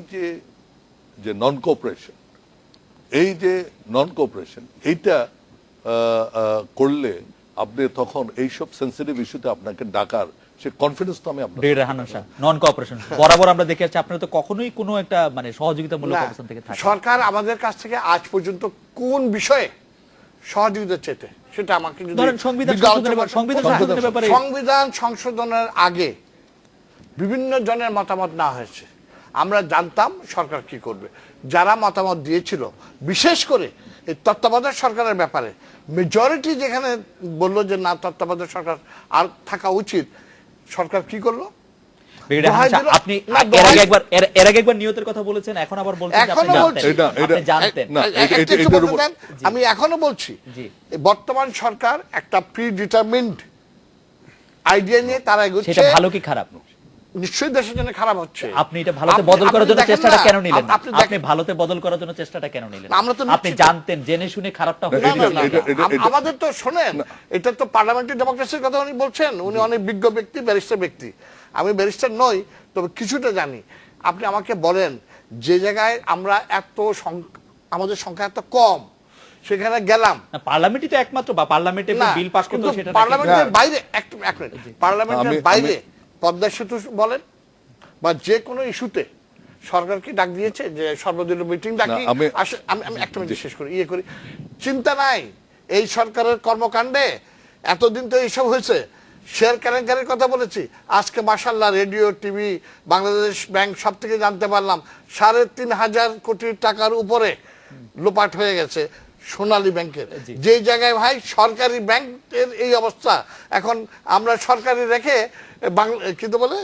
যে নন কোঅপারেশন, এইটা করলে আপনি তখন এইসব সেন্সিটিভ ইস্যুতে আপনাকে ডাকার সে কনফিডেন্স তো আমি নন কোঅপারেশন বরাবর আমরা দেখে আসছি, আপনারা তো কখনোই কোনো একটা মানে সহযোগিতামূলক অবস্থান থেকে থাকেন। সরকার আমাদের কাছ থেকে আজ পর্যন্ত কোন বিষয়ে সহযোগিতা চেতে সেটা আমাকে যদি ধরেন সংবিধান সংশোধনের আগে বিভিন্ন জনের মতামত না হয়েছে, আমরা জানতাম সরকার কি করবে। যারা মতামত দিয়েছিল, বিশেষ করে এই তত্ত্বাবধায়ক সরকারের ব্যাপারে মেজরিটি যেখানে বললো যে না তত্ত্বাবধায়ক সরকার আর থাকা উচিত, সরকার কি করলো? আপনি এর আগে একবার নিয়তের কথা বলেছেন, এখন আবার বলছেন আপনি জানতেন। আমি এখনো বলছি বর্তমান সরকার একটা প্রি ডিটারমিন্ড আইডিয়া নিয়ে তারা এগোচ্ছে। সেটা ভালো কি খারাপ? নিশ্চয়ই দেশের জন্য খারাপ হচ্ছে। আপনি এটা ভালোতে বদল করার জন্য চেষ্টাটা কেন নিলেন? আপনি ভালোতে বদল করার জন্য চেষ্টাটা কেন নিলেন? আপনি জানতেন, জেনে শুনে খারাপটা হলো। আমাদের তো শোনেন, এটা তো পার্লামেন্টারি ডেমোক্রেসির কথা উনি বলছেন, উনি অনেক বিজ্ঞ ব্যক্তি, ব্যারিস্টার ব্যক্তি। আমি ব্যারিস্টার নই, তবে কিছুটা জানি। আপনি আমাকে বলেন যে জায়গায় আমরা আমাদের সংখ্যা এত কম সেখানে গেলাম। পার্লামেন্টই তো একমাত্র, বা পার্লামেন্টে বিল পাস করতে সেটা পার্লামেন্টের বাইরে এক মিনিট, পার্লামেন্টের বাইরে পদ্মা সেতু বলেন বা যে কোনো ইস্যুতে সরকার কি ডাক দিয়েছে যে সর্বদলীয় মিটিং ডাকি? আমি একটা মিনিট শেষ করি, করি, চিন্তা নাই এই সরকারের কর্মকাণ্ডে। এতদিন তো এইসব হয়েছে, শেয়ার কেলেঙ্কারির কথা বলেছি, আজকে মাশাআল্লাহ রেডিও, টিভি, বাংলাদেশ ব্যাংক সব থেকে জানতে পারলাম 3,500 কোটি টাকার উপরে লোপাট হয়ে গেছে সোনালী ব্যাংকের। যে জায়গায় ভাই সরকারি ব্যাংকের এই অবস্থা, এখন আমরা সরকারি রেখে কিন্তু বলে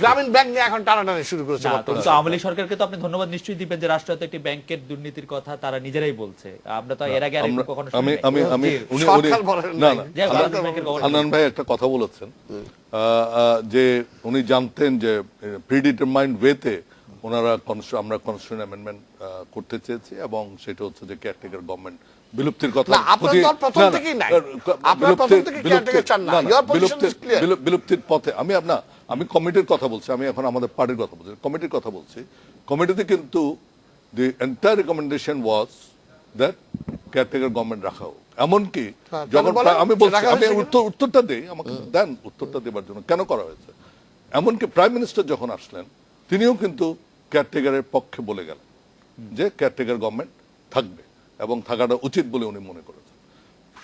গ্রামীণ ব্যাংক নিয়ে এখন টানাটানি শুরু করেছে। আওয়ামী লীগ সরকারকে তো আপনি ধন্যবাদ নিশ্চয়ই দিবেন যে রাষ্ট্রায়ত্ত একটি ব্যাংকের দুর্নীতির কথা তারা নিজেরাই বলছে। আমরা তো এর আগে কখনো হান্নান ভাই একটা কথা বলেছেন যে উনি জানতেন যে প্রিডিটারমাইন্ড ওয়েতে ওনারা আমরা কনস্টিটিউশন অ্যামেন্ডমেন্ট করতে চেয়েছি এবং সেটা হচ্ছে যে কেয়ারটেকার গভর্নমেন্ট বিলুপ্তির কথা। বিলুপ্তির পথে আমি কমিটির কথা বলছি, আমি এখন আমাদের পার্টির কথা বলছি, কমিটির কথা বলছি। কমিটিতে কিন্তু the entire recommendation was that caretaker government রাখা হোক। এমনকি যখন আমি বলছি, আমি উত্তরটা দিই, আমাকে দেন উত্তরটা দেবার জন্য কেন করা হয়েছে। এমনকি প্রাইম মিনিস্টার যখন আসলেন তিনিও কিন্তু কেয়ারটেকারের পক্ষে বলে গেলেন যে কেয়ারটেকার গভর্নমেন্ট থাকবে এবং থাকাটা উচিত বলে উনি মনে করেছেন।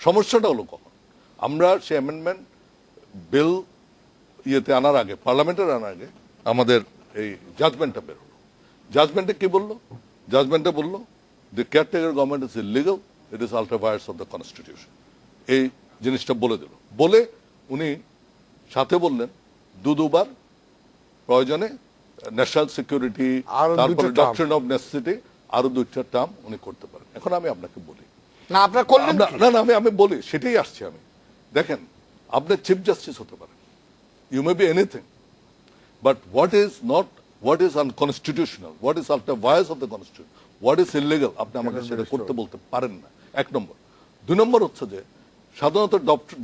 সমস্যাটা হলো কখন আমরা সেই অ্যামেন্ডমেন্ট বিল আনার আগে, পার্লামেন্টের আনার আগে আমাদের এই জাজমেন্টটা বের হলো। জাজমেন্টে কি বললো? জাজমেন্টে বললো the caretaker government is illegal, it is ultra violence of the constitution. এই জিনিসটা বলে দিল। বলে উনি সাথে বললেন দুবার প্রয়োজনে ন্যাশনাল সিকিউরিটি, তারপরে ডক্ট্রিন অফ নেসেসিটি, আরো 2টা টার্ম উনি করতে পারেন। এখন আমি আপনাকে বলি না, আপনারা করলেন না, আমি বলি, সেটাই আসছে। আমি দেখেন, আপনি চিফ জাস্টিস হতে পারেন, you may be anything, but what is unconstitutional, what is ultra vires of the constitution, what is illegal, আপনি আমাকে সেটা করতে বলতে পারেন না। 1 নম্বর। 2 নম্বর হচ্ছে যে সাধারণত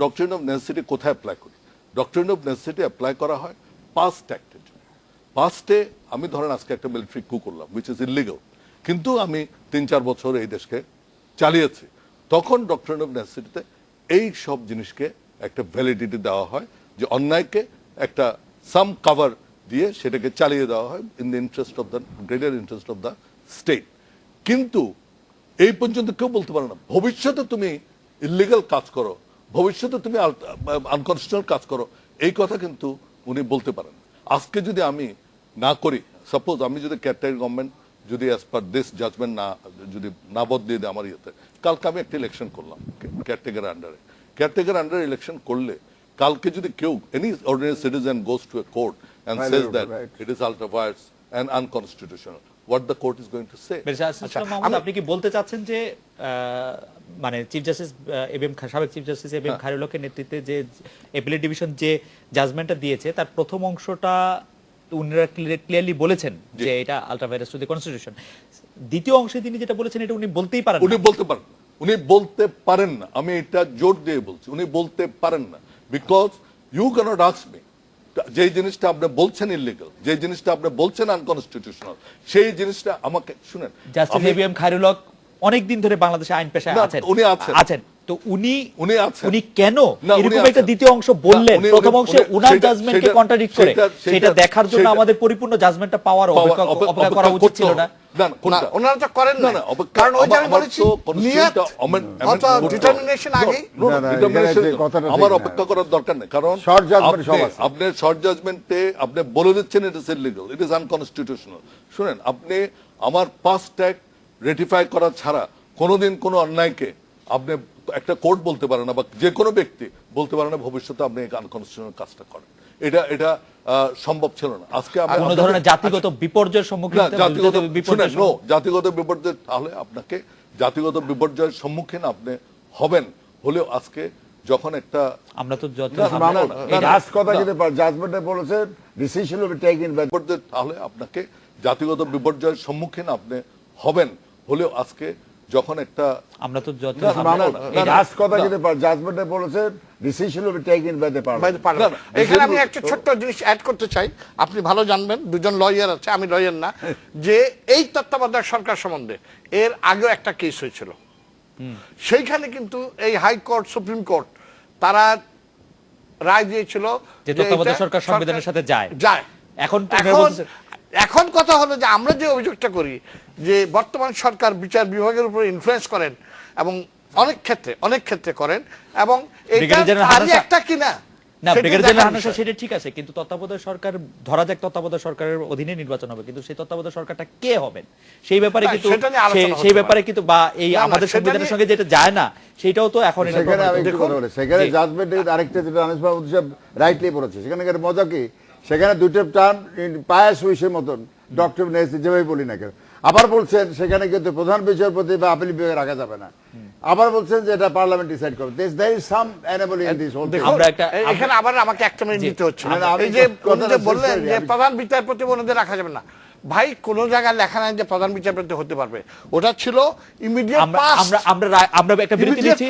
ডক্ট্রিন অফ নেসেসিটি কোথায় অ্যাপ্লাই করি? ডক্ট্রিন অফ নেসেসিটি অ্যাপ্লাই করা হয় পাস্ট অ্যাক্টের জন্য। পাস্টে আমি ধরেন আজকে একটা মিলিটারি কু করলাম which is illegal, কিন্তু আমি 3-4 বছর এই দেশকে চালিয়েছি, তখন ডক্ট্রিন অফ নেসেসিটিতে এই সব জিনিসকে একটা ভ্যালিডিটি দেওয়া হয় যে অন্যায়কে একটা সাম কভার দিয়ে সেটাকে চালিয়ে দেওয়া হয় in the interest of the greater interest of the state. কিন্তু এই পর্যন্ত কেউ বলতে পারে না ভবিষ্যতে তুমি ইলিগাল কাজ করো, ভবিষ্যতে তুমি আনকনস্টিটিউশনাল কাজ করো, এই কথা কিন্তু উনি বলতে পারেন। আজকে যদি আমি না করি, সাপোজ আমি যদি কেয়ারটেকার গভর্নমেন্ট যদি অ্যাজ পার দিস জাজমেন্ট যদি না বদলিয়ে দেয় আমার ইয়েতে, কালকে আমি একটা ইলেকশন করলাম কেয়ারটেকার আন্ডারে, কেয়ারটেকার আন্ডারে ইলেকশন করলে কালকে যদি কেউ any ordinary citizen goes to a court and says that it is ultra violence and unconstitutional, what the court is going to say. আপনি কি বলতে চাচ্ছেন যে মানে চিফ জাস্টিস সাবেক চিফ জাস্টিস এবিএম খায়রুল্লাহর নেতৃত্বে যে অ্যাপিলেট ডিভিশন যে জাজমেন্টটা দিয়েছে তার প্রথম অংশটা উনারা ক্লিয়ারলি বলেছেন যে এটা ultra violence to the constitution, দ্বিতীয় অংশে তিনি যেটা বলেছেন এটা উনি বলতেই পারেন না। উনি বলতে পারেন, উনি বলতে পারেন না, আমি এটা জোর দিয়ে বলছি, উনি বলতে পারেন না। Because you cannot ask me, যে জিনিসটা আপনি বলছেন ইলিগাল, যে জিনিসটা আপনি বলছেন আনকনস্টিটিউশনাল, সেই জিনিসটা আমাকে শুনেন। জাস্টিস এবিএম খায়রুল্লাহ অনেক দিন ধরে বাংলাদেশে আইন পেশায় আছেন, উনি আছেন, তো উনি আছেন, উনি কেন এরকম একটা দ্বিতীয় অংশ বললেন? প্রথম অংশে উনার জাজমেন্টকে কন্ট্রাডিক্ট করে, সেটা দেখার জন্য আমাদের পরিপূর্ণ জাজমেন্টটা পাওয়ার অপেক্ষা করা উচিত ছিল না? ওনারা তো করেন না, কারণ ওই যে আমি বলেছি নিয়ত অথবা ডিটারমিনেশন আগেই আমার অপেক্ষা করার দরকার নেই, কারণ আপনি শর্ট জাজমেন্টে আপনি বলে দিচ্ছেন it is illegal, it is unconstitutional. শুনেন, আপনি আমার পাস্ট অ্যাক্ট রেটিফাই করা ছাড়া কোনোদিন কোনো অন্যায়কে আপনি একটা কোর্ট বলতে পারে না বা যে কোনো ব্যক্তি বলতে পারে না ভবিষ্যতে আপনি আনকনস্টিটিউশনাল কাজটা করেন। এটা সম্ভব ছিল না। আজকে কোন ধরনের জাতিগত বিপর্যয়ের সম্মুখীন, জাতিগত বিপর্যয়, তাহলে আপনাকে জাতিগত বিপর্যয়ের সম্মুখীন আপনি হবেন হলেও আজকে যখন একটা আমরা তো জাজমেন্টে বলেছে decision will be taken by, তাহলে আপনাকে জাতিগত বিপর্যয়ের সম্মুখীন আপনি হবেন হলেও আজকে যখন একটা আমরা তো যত লাস্ট কথা কিন্তু জাজমেন্টে বলেছে decision will be taken by the parliament. এখানে আমি একটা ছোট্ট জিনিস অ্যাড করতে চাই, আপনি ভালো জানবেন, দুজন লয়ার আছে, আমি লয়ার না, যে এই তত্ত্বাবধায়ক সরকার সম্বন্ধে এর আগেও একটা কেস হয়েছিল। সেইখানে কিন্তু এই হাইকোর্ট, সুপ্রিম কোর্ট তারা রায় দিয়েছিল যে তত্ত্বাবধায়ক সরকার সংবিধানের সাথে যায়। এখন এখন কথা হলো যে আমরা যে অভিযোগটা করি যে বর্তমান সরকার বিচার বিভাগের উপর ইনফ্লুয়েন্স করেন এবং অনেক ক্ষেত্রে করেন, এবং একটা কিনা না, ব্রিগেডিয়ার জেনারেল হান্নান সেটা ঠিক আছে, কিন্তু তত্ত্বাবধায়ক সরকার ধরা যাক তত্ত্বাবধায়ক সরকারের অধীনে নির্বাচন হবে, কিন্তু সেই তত্ত্বাবধায়ক সরকারটা কে হবেন সেই ব্যাপারে কিন্তু বা এই আমাদের সংবিধানের সঙ্গে যেটা যায় না সেটাও তো এখন সেখানে জাজমেন্টে আরেকটা যেটা আনিস বাবু সাহেব রাইটলি বলেছে, সেখানে মজা কি, সেখানে দুটো টার্ম পায়াস উইসের মতন ডক্টর যেভাবে বলি না কেন, আবার বলছেন সেখানে কিন্তু প্রধান বিচারপতি বা আপিল বিভাগে রাখা যাবে না, আবার বলছেন যে এটা পার্লামেন্ট ডিসাইড করবে। There is some anomaly in this whole thing. আমরা এখানে আবার আমাকে একটা মিনিট দিতে হচ্ছে, এই যে বললেন যে প্রধান বিচারপতি ওনাদের রাখা যাবে না, ভাই কোন জায়গায় লেখা নাই যে প্রধান বিচারপতি হতে পারবে, ওটা ছিল ইমিডিয়েট পাস। আমরা একটা বিরতি নিচ্ছি,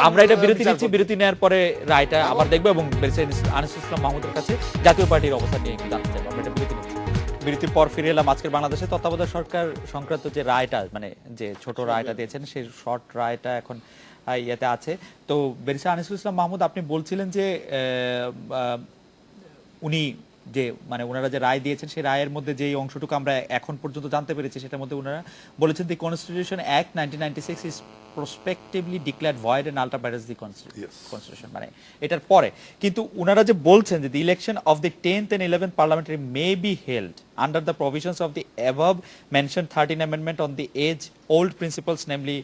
আমরা এটা বিরতি নিচ্ছি, বিরতি নেওয়ার পরে রায়টা আবার দেখবো এবং আনিসুল ইসলাম মাহমুদের কাছে জাতীয় পার্টির অবস্থান নিয়ে জানতে চাইবো। আমরা এটা বিরতি নিচ্ছি, বিরতির পর ফিরে এলাম। আজকের বাংলাদেশে তত্ত্বাবধায়ক সরকার সংক্রান্ত যে রায়টা, মানে যে ছোট রায়টা দিয়েছেন, সেই শর্ট রায়টা এখন ইয়েতে আছে। তো ব্যারিস্টার আনিসুল ইসলাম মাহমুদ, আপনি বলছিলেন যে উনি যে মানে ওনারা যে রায় দিয়েছেন সেই রায়ের মধ্যে যে অংশটুকু আমরা এখন পর্যন্ত জানতে পেরেছি সেটার মধ্যে ওনারা বলেছেন the constitution act 1996 is prospectively declared void and ultra vires the constitution, মানে এটার পরে কিন্তু ওনারা যে বলছেন যে the election of the 10th and 11th parliamentary may be held under the provisions of the above mentioned 13th amendment on the age old principles, namely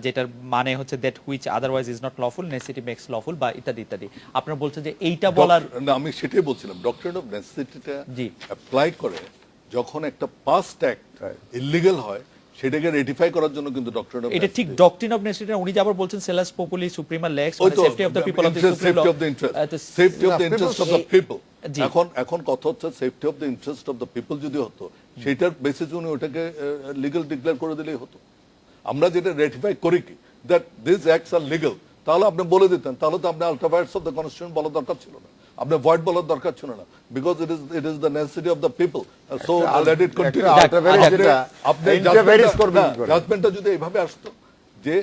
যেটার মানে হচ্ছে that which otherwise is not lawful necessity makes lawful বা ইত্যাদি ইত্যাদি। আপনারা বলছেন যে এইটা বলার না, আমি সেটাই বলছিলাম, ডক্টরিন অফ নেসেসিটিটা অ্যাপ্লাই করে যখন একটা পাস্ট অ্যাক্ট ইলিগাল হয় সেটাকে রেটিফাই করার জন্য কিন্তু ডক্টরিন অফ এটা ঠিক ডক্টরিন অফ নেসেসিটি উনি যে আবার বলছেন সেলাস পপুলি সুপ্রিমা লেক্স মানে safety of the people of the safety of the interest, safety of the interest of the people. এখন কথা হচ্ছে safety of the interest of the people যদি হতো সেটার বেসিসে উনি ওটাকে লিগ্যাল ডিক্লেয়ার করে দিলেই হতো। আমরা যেটা রেটিফাই করি কি that this acts are legal, তাহলে আপনি বলে দিতেন, তাহলে তো আপনি ultra violence of the constitution বলার দরকার ছিল না, আপনি ভয়েড বলার দরকার ছিল না, because it is the necessity of the people, so let it continue. আপনি জাজমেন্টটা যদি এইভাবে আসতো যে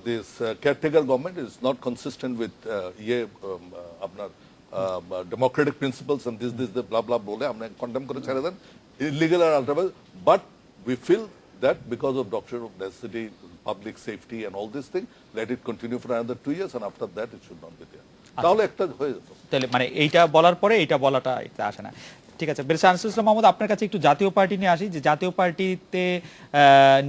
this caretaker government is not consistent with আপনার democratic principles and this blah blah বলে আপনি কন্ডেম করে ছেড়ে দেন ইলিগাল আর ultra violence, but we feel that because of doctrine of necessity, public safety and all this thing, let it continue for another 2 years and after that it should not be there. তাহলে একটা হয়ে যেত। তাহলে মানে এইটা বলার পরে এইটা বলাটা এটা আসে না। ঠিক আছে, ব্যারিস্টার আনিসুল ইসলাম মাহমুদ, আপনার কাছে একটু জাতীয় পার্টি নিয়ে আসি। যে জাতীয় পার্টিতে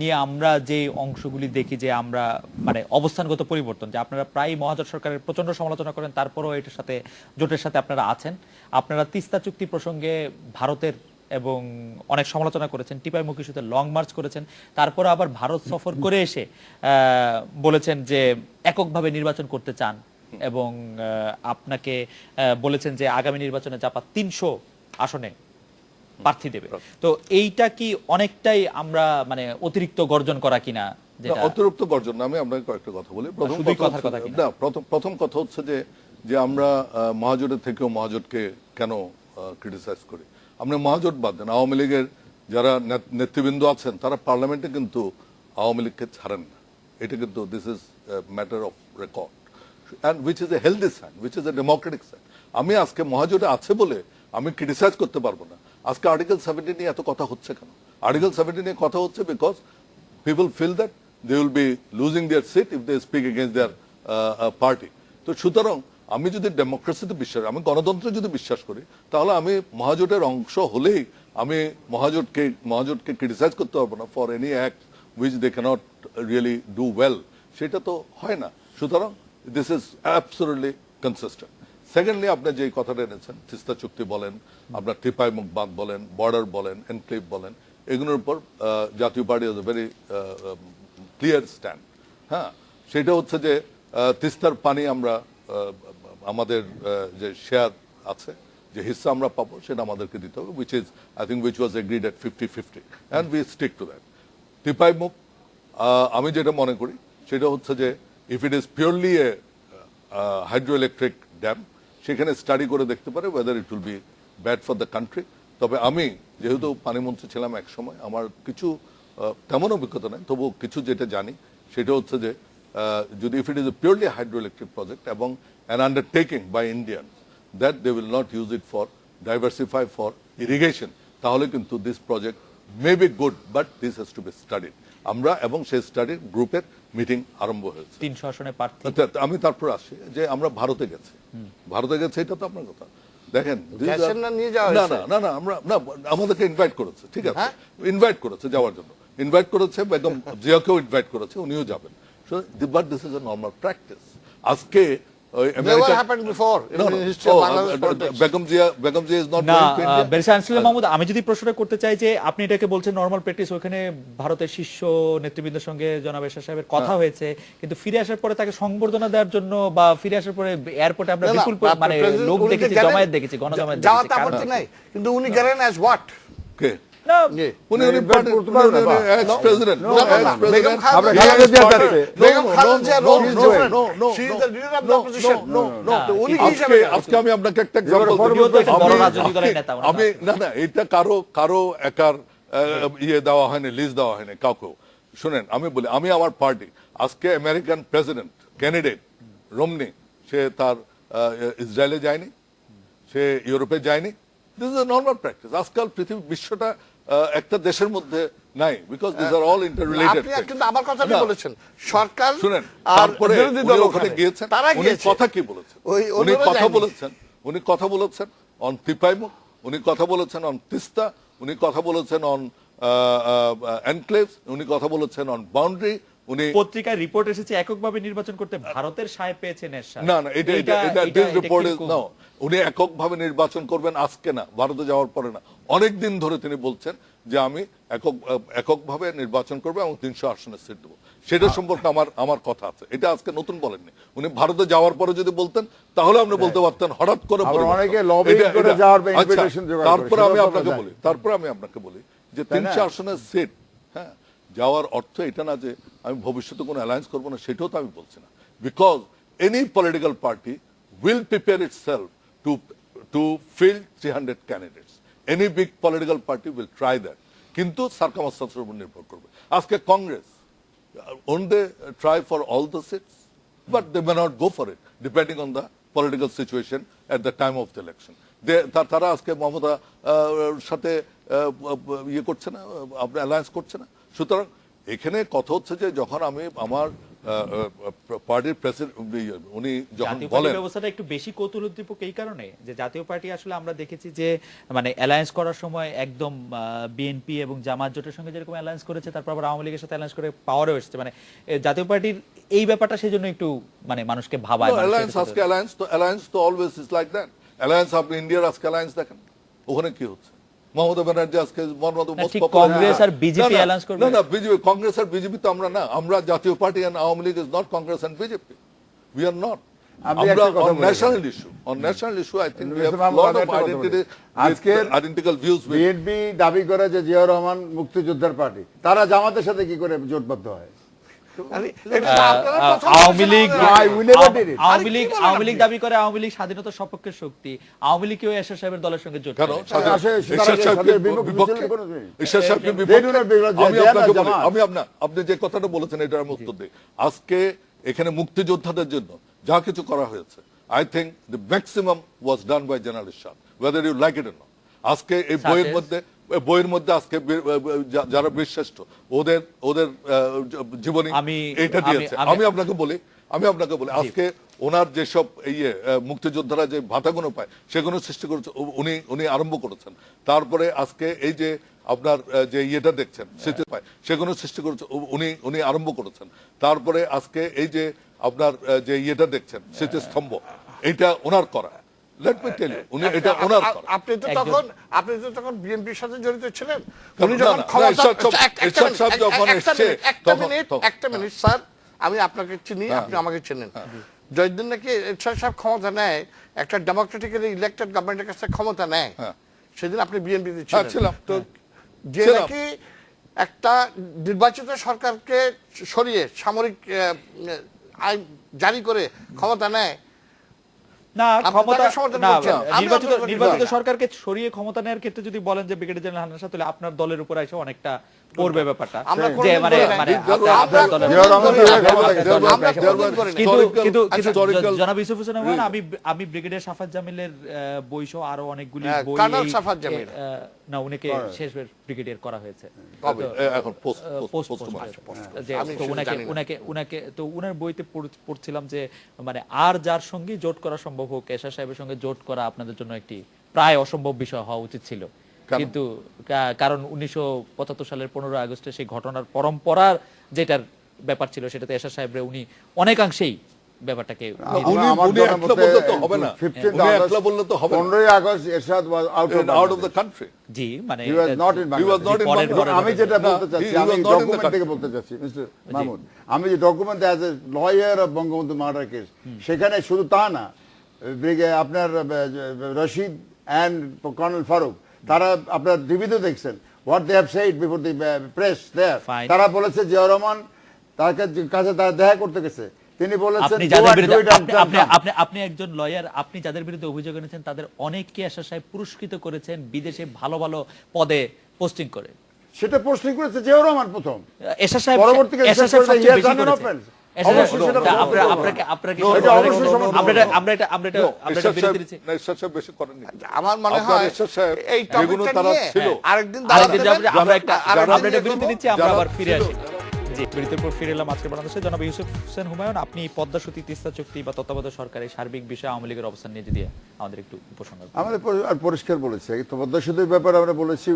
নিয়ে আমরা যে অংশগুলি দেখি যে আমরা মানে অবস্থানগত পরিবর্তন, যে আপনারা প্রায় মহাজোট সরকারের প্রচন্ড সমালোচনা করেন, তারপরেও এটার সাথে জোটের সাথে আপনারা আছেন। আপনারা তিস্তা চুক্তি প্রসঙ্গে ভারতের এবং অনেক সমালোচনা করেছেন, টিপাইমুখ ইস্যুতে লং মার্চ করেছেন, তারপরে আবার ভারত সফর করে এসে বলেছেন যে এককভাবে নির্বাচন করতে চান এবং আপনাকে বলেছেন যে আগামী নির্বাচনে জাপা 300 আসনে প্রার্থী দেবে। তো এইটা কি অনেকটাই আমরা মানে অতিরিক্ত গর্জন করা কিনা? অতিরিক্ত গর্জন না, আমি আপনাকে কয়েকটা কথা বলি। প্রথম কথা হচ্ছে যে আমরা মহাজোটের থেকেও মহাজোটকে কেন ক্রিটিসাইজ করি। আমরা মহাজোট বাদ দেন, আওয়ামী লীগের যারা নেতৃবৃন্দ আছেন তারা পার্লামেন্টে কিন্তু আওয়ামী লীগকে ছাড়েন না, এটা কিন্তু this is matter of record and which is a healthy sign, which is a democratic sign. আমি আজকে মহাজোটে আছে বলে আমি ক্রিটিসাইজ করতে পারবো না। আজকে আর্টিকেল 70 নিয়ে এত কথা হচ্ছে কেন? আর্টিকেল 70 নিয়ে কথা হচ্ছে because people feel that they will be losing their seat if they speak against their party. তো সুতরাং আমি যদি ডেমোক্রেসিতে বিশ্বাস, আমি গণতন্ত্রে যদি বিশ্বাস করি, তাহলে আমি মহাজোটের অংশ হলেই আমি মহাজোটকে ক্রিটিসাইজ করতে পারবো না for any act which they cannot really do well, সেটা তো হয় না। সুতরাং this is absolutely consistent. Secondly, আপনি যে কথাটা এনেছেন, তিস্তা চুক্তি বলেন, আপনার টিপাইমুখ বাঁধ বলেন, বর্ডার বলেন, এনক্লেভ বলেন, এগুলোর উপর জাতীয় party has a very clear stand. হ্যাঁ, সেটা হচ্ছে যে তিস্তার পানি আমরা আমাদের যে শেয়ার আছে, যে হিস্সা আমরা পাবো, সেটা আমাদেরকে দিতে হবে, which was agreed at 50-50 and we stick to that. Tipaimukh আমি যেটা মনে করি সেটা হচ্ছে যে if it is purely a hydro electric dam, সেখানে স্টাডি করে দেখতে পারে whether it will be bad for the country. তবে আমি যেহেতু পানিমন্ত্রী ছিলাম এক সময়, আমার কিছু তেমন অভিজ্ঞতা নেই, তবু কিছু যেটা জানি সেটা হচ্ছে যে যদি if it is a purely hydro electric project এবং an undertaking by Indian that they will not use it for diversify for irrigation, তাহলে কিন্তু this project may be good but this has to be studied. আমরা এবং সেই স্টাডির গ্রুপের meeting আরম্ভ হয়েছে। 300 আসনে প্রার্থী। আমি তারপর আসি যে আমরা ভারতে গেছি, এটা তো আপনার কথা। দেখেন না আমরা না, আমাদেরকে ইনভাইট করেছে, ঠিক আছে, ইনভাইট করেছে যাওয়ার জন্য, ইনভাইট করেছে, বেগম জিয়াকেও ইনভাইট করেছে, উনিও যাবেন। But this is a normal practice. আজকে আমি যদি প্রশ্নটা করতে চাই যে আপনি এটাকে বলছেন নরমাল প্র্যাকটিস, ওখানে ভারতের শীর্ষ নেতৃবৃন্দের সঙ্গে জনাব এরশাদ সাহেবের কথা হয়েছে, কিন্তু ফিরে আসার পরে তাকে সংবর্ধনা দেওয়ার জন্য বা ফিরে আসার পরে এয়ারপোর্টে আমরা বিপুল মানে লোক দেখেছি, জমায়েত দেখেছি, গণজমায়েত দেখেছি, কিন্তু উনি গেলেন অ্যাজ হোয়াট? কে? আজকে আমি আপনাকে একটা আমি না এটা কারো একার ইয়ে দেওয়া হয়নি, লিস্ট দেওয়া হয়নি কাউকে। শুনেন আমি বলি, আমি আমার পার্টি আজকে আমেরিকান প্রেসিডেন্ট ক্যান্ডিডেট রোমনি, সে তার ইসরায়েলে যায়নি, সে ইউরোপে যায়নি। This is a normal practice. আজকাল পৃথিবী বিশ্বটা একটা দেশের মধ্যে নাই, বিকজ দিস আর অল ইন্টাররিলেটেড। আপনি কিন্তু আমার কথাই বলেছেন, সরকার শুনেন, তারপরে উনি ওখানে গিয়েছেন, উনি কথা কি বলেছেন? উনি কথা বলেছেন অন তিপাইমুখ, উনি কথা বলেছেন অন তিস্তা, উনি কথা বলেছেন অন এনক্লেভস, উনি কথা বলেছেন অন বাউন্ডারি। উনি পত্রিকায় রিপোর্ট এসেছে এককভাবে নির্বাচন করতে ভারতের সায় পেয়েছেন এরশাদ। না এটা দিস রিপোর্ট ইজ নো। উনি এককভাবে নির্বাচন করবেন আজকে না, ভারতে যাওয়ার পরে না, অনেক দিন ধরে তিনি বলছেন যে আমি এককভাবে নির্বাচন করবো এবং 300 আসনের সিট দেবো। সেটা সম্পর্কে আমার কথা আছে, এটা আজকে নতুন বলেননি। উনি ভারতে যাওয়ার পরে যদি বলতেন তাহলে আপনি বলতে পারতেন হঠাৎ করে। তারপরে আমি আপনাকে বলি যে 300 আসনের সিট, হ্যাঁ, যাওয়ার অর্থ এটা না যে আমি ভবিষ্যতে কোনো অ্যালায়েন্স করবো না, সেটাও তো আমি বলছি না। Because any political party will prepare itself to fill 300 candidates. Any big political party will try that. কিন্তু সার্কামস্টান্সের উপর নির্ভর করবে। আজকে Congress won't they try for all the seats? But they may not go for it, depending on the political situation at the time of the election. তারা আজকে মমতা সাথে ইয়ে করছে না, আপনি অ্যালায়েন্স করছে না। সুতরাং এখানে কথা হচ্ছে যে যখন আমি আমার পার্টির প্রেসিডেন্ট উনি যখন বলেন, ব্যবস্থাটা একটু বেশি কৌতূহলোদ্দীপক এই কারণে যে জাতীয় পার্টি আসলে আমরা দেখেছি যে মানে অ্যালায়েন্স করার সময় একদম বিএনপি এবং জামাত জোটের সঙ্গে যেরকম অ্যালায়েন্স করেছে, তারপর আবার আওয়ামী লীগের সাথে অ্যালায়েন্স করে পাওয়ারও এসেছে, মানে জাতীয় পার্টির এই ব্যাপারটা সেই জন্য একটু মানে মানুষকে ভাবায়। অ্যালায়েন্স তো always is like that. Alliance আপনি ইন্ডিয়ার আজকে অ্যালায়েন্স দেখেন, ওখানে কি হচ্ছে? মমতা ব্যানার্জি আজকে কংগ্রেস আর বিজেপি অ্যালায়েন্স করবে না, বিজেপি, কংগ্রেস আর বিজেপি তো আমরা না, আমরা Jatiya Party and Awami League is not Congress and BJP, we are not. আমরা on national issue I think we have lot of identity, identical views. BNP দাবি করে যে জিয়াউর রহমান মুক্তিযোদ্ধার পার্টি, তারা জামাতের সাথে কি করে জোটবদ্ধ হয়? আওয়ামী লীগ দাবি করে আওয়ামী লীগ স্বাধীনতার সপক্ষের শক্তি, আওয়ামী লীগ এরশাদ সাহেবের দলের সঙ্গে জোট। আপনি যে কথাটা বলেছেন এটার আমি উত্তর দিই। আজকে এখানে মুক্তিযোদ্ধাদের জন্য যা কিছু করা হয়েছে, I think the maximum was done by general Ershad, whether you like it or not. আজকে এই বইয়ের মধ্যে আজকে যারা বীরশ্রেষ্ঠ ওদের জীবনী এটা দিয়েছে। আমি আপনাকে বলি আজকে ওনার যেসব মুক্তিযোদ্ধারা যে ভাতাগুলো পায় সেগুলো সৃষ্টি করেছে উনি আরম্ভ করেছেন। তারপরে আজকে এই যে আপনার যে ইয়েটা দেখছেন স্মৃতি পায় সেগুলো সৃষ্টি করেছে উনি আরম্ভ করেছেন। তারপরে আজকে এই যে আপনার যে ইয়েটা দেখছেন স্মৃতিস্তম্ভ, এইটা ওনার করা। Let me tell you, উনি এটা ওনার করা। আপনি তো তখন বিএনপির সাথে জড়িত ছিলেন। উনি যখন একটা মিনিট স্যার, আমি আপনাকে চিনি, আপনি আমাকে চেনেন। যতদিন নাকি এরশাদ সাহেব ক্ষমতা নেয়, একটা ডেমোক্রেটিক্যালি ইলেক্টেড গভর্নমেন্টের কাছে ক্ষমতা নেয়, সেদিন আপনি বিএনপিতে ছিলেন। তো যে নাকি একটা নির্বাচিত সরকারকে সরিয়ে সামরিক আইন জারি করে ক্ষমতা নেয়? না, আপনি ক্ষমতা তাকে সমর্থন না, করছেন। আমি আপনাকে নির্বাচিত বলি না। সরকারকে সরিয়ে ক্ষমতা নেওয়ার ক্ষেত্রে যদি বলেন যে ব্রিগেডিয়ার জেনারেল হান্নান শাহ, তাহলে আপনার দলের উপর এসে অনেকটা পড়বে ব্যাপারটা, আমরা যে কোনোদিন মানে বলি নাই। মানে আমরা আপনার দলের কোনোদিন বলি নাই। আপনার আমরা কোনোদিন বলি নাই। কিন্তু জনাব ইউসুফ হোসেন হুমায়ুন, আমি ব্রিগেডিয়ার সাফাত জামিলের বই সহ আরো অনেকগুলি বই, কর্নেল সাফাত জামিল। না, উনাকে শেষ ব্রিগেডিয়ার করা হয়েছে এখন পোস্ট যে আমি তো সেটা জানি না। উনাকে তো উনার বইতে পড়ছিলাম যে মানে আর যার সঙ্গে জোট করা সম্ভব হোক, এরশাদ সাহেবের সঙ্গে জোট করা আপনাদের জন্য একটি প্রায় অসম্ভব বিষয় হওয়া উচিত ছিল। কিন্তু কারণ 1975 সালের 15 আগস্টে সেই ঘটনার পরম্পরার যেটার ব্যাপার ছিল, সেটাতে এরশাদ সাহেবরে উনি অনেকাংশেই ব্যাপারটাকে উনি একলা বললে তো হবে না, 15th উনি একলা বললে তো হবে না। 15ই August Ershad was out of the country. জি মানে He was not in He was not in Bangladesh. Bangladesh. আমি যেটা না, বলতে চাচ্ছি, he আমি was not in the document থেকে country. বলতে চাচ্ছি মিস্টার মাহমুদ, আমি যে document as a lawyer of Bangabandhu murder case, সেখানে শুধু তা না, আপনার রশিদ অ্যান্ড কর্নেল ফারুক, তারা আপনার টিভিতে দেখছেন what they have said before the press there. Fine. তারা বলেছে জিয়াউর রহমান তার কাছে তারা দেখা করতে গেছে, তিনি বলেছেন আপনি "Go যাদের and do বিরুদ্ধে it and come." আপনি একজন লয়ার, আপনি যাদের বিরুদ্ধে অভিযোগ এনেছেন তাদের অনেককে এরশাদ সাহেব পুরস্কৃত করেছেন বিদেশে ভালো ভালো পদে পোস্টিং করে। সেটা পোস্টিং করেছে জিয়াউর রহমান প্রথম, এরশাদ সাহেব পরবর্তীকালে এরশাদ শেষ সাহেব করে সবচেয়ে he has বেশি done an করেছেন। offense. এরশাদ অবশ্যই সাহেব- সেটা আপনাকে এটা অবশ্যই সমর্থন আমরা করবো। এটা বিরতি দিচ্ছি। এরশাদ সাহেব বেশি করেননি। আমার মনে আপনার হয় এরশাদ সাহেব এই যেগুলো টপিকটা তারা নিয়ে ছিল, আরেকদিন আরেকদিন দাঁড়াতে আমরা হবে। একটা আরেকদিন আমরা এটা নিয়ে বিরতি করবো। নিচ্ছি, আমরা যারা আবার ফিরে ছিল। আসি। জি, বিরতির পর ফিরে এলাম আজকের বাংলাদেশে। জনাব ইউসুফ হোসেন হুমায়ুন, আপনি পদ্মা সেতু তিস্তা চুক্তি বা তত্ত্বাবধায়ক সরকারের সার্বিক বিষয়ে আওয়ামী লীগের অবস্থান নিয়ে যদি আমাদের একটু উপসংহার করেন। আমাদের আর পরিষ্কার বলেছে, তো পদ্মা সেতুর ব্যাপারে আমরা বলেছি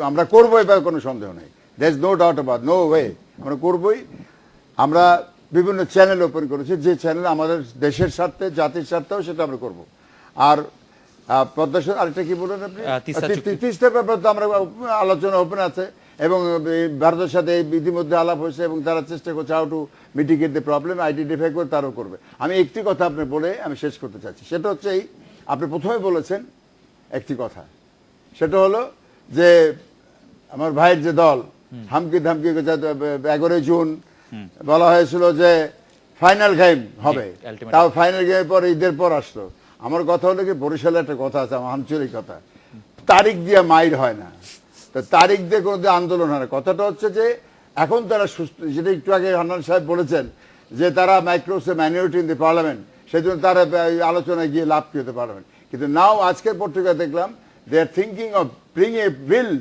আমরা করবো, এবার কোনো সন্দেহ নেই, there is no doubt about, no way, আমরা করবোই। আমরা বিভিন্ন চ্যানেল ওপেন করেছি, যে চ্যানেল আমাদের দেশের স্বার্থে, জাতির স্বার্থেও, সেটা আমরা করব। আর পদ্মা সেতু আরেকটা কি বলেন আপনি, তিস্তার ব্যাপারে তো আমরা আলোচনা ওপেন আছে, এবং ভারতের সাথে ইতিমধ্যে আলাপ হয়েছে, এবং তারা চেষ্টা করছে how to mitigate the problem, identify করে তারও করবে। আমি একটি কথা আপনি বলে আমি শেষ করতে চাচ্ছি, সেটা হচ্ছে এই, আপনি প্রথমে বলেছেন একটি কথা, সেটা হলো যে আমার ভাইয়ের যে দল হামকি ধামকি 11 জুন বলা হয়েছিল যে ফাইনাল গেম হবে, তাও ফাইনাল গেমের পর ঈদের পর আসলো। আমার কথা হলো কি, বরিশালে একটা কথা আছে, আমার আঞ্চলিক কথা, তারিখ দিয়ে মাইর হয় না, তো তারিখ দিয়ে কোনো আন্দোলন হয় না। কথাটা হচ্ছে যে এখন তারা সুস্থ, যেটা একটু আগে হান্নান সাহেব বলেছেন যে তারা মাইক্রোসে মাইনরিটি ইন দি পার্লামেন্ট, সেই জন্য তারা আলোচনায় গিয়ে লাভ কি হতে পারবেন। কিন্তু নাও আজকের পত্রিকা দেখলাম they are thinking of bring a bill,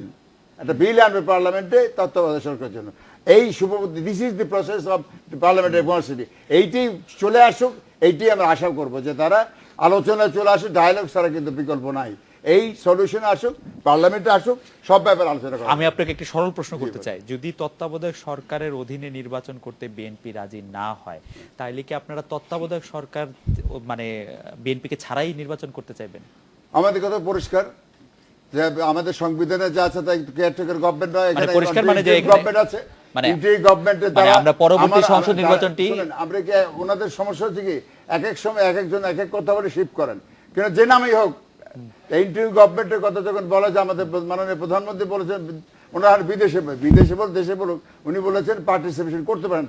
একটা বিল আনবে পার্লামেন্টে তত্ত্বাবধায়ক সরকারের জন্য। এই শুভবুদ্ধি, this is the process of parliamentary democracy, এইটি চলে আসুক, এইটি আমরা আশা করবো যে তারা আলোচনায় চলে আসুক, ডায়ালগ ছাড়া কিন্তু বিকল্প নাই, এই সলিউশন আসুক, পার্লামেন্টে আসুক, সব ব্যাপারে আলোচনা করা। আমি আপনাকে একটি সরল প্রশ্ন করতে চাই, যদি তত্ত্বাবধায়ক সরকারের অধীনে নির্বাচন করতে বিএনপি রাজি না হয়, তাহলে কি আপনারা তত্ত্বাবধায়ক সরকার মানে বিএনপিকে ছাড়াই নির্বাচন করতে চাইবেন? আমাদের কথা পরিষ্কার যে আমাদের সংবিধানে যা আছে তাই কেয়ারটেকার গভর্নমেন্ট নয়, এখানে পরিষ্কার মানে যে গভর্নমেন্ট আছে, মানে ইন্টারিম গভর্নমেন্টের মানে আমরা পরবর্তী সংসদ নির্বাচনটি, আমরা কি ওনাদের সমস্যা হচ্ছে কি এক এক সময় এক একজন এক এক কথা বলে শিফট করেন, কিন্তু যে নামই হোক ইন্টারিম গভর্নমেন্টের কথা যখন বলা যায়, আমাদের মাননীয় প্রধানমন্ত্রী বলেছেন ওনারা বিদেশে বল দেশে বলুক, উনি বলেছেন পার্টিসিপেশন করতে পারেন,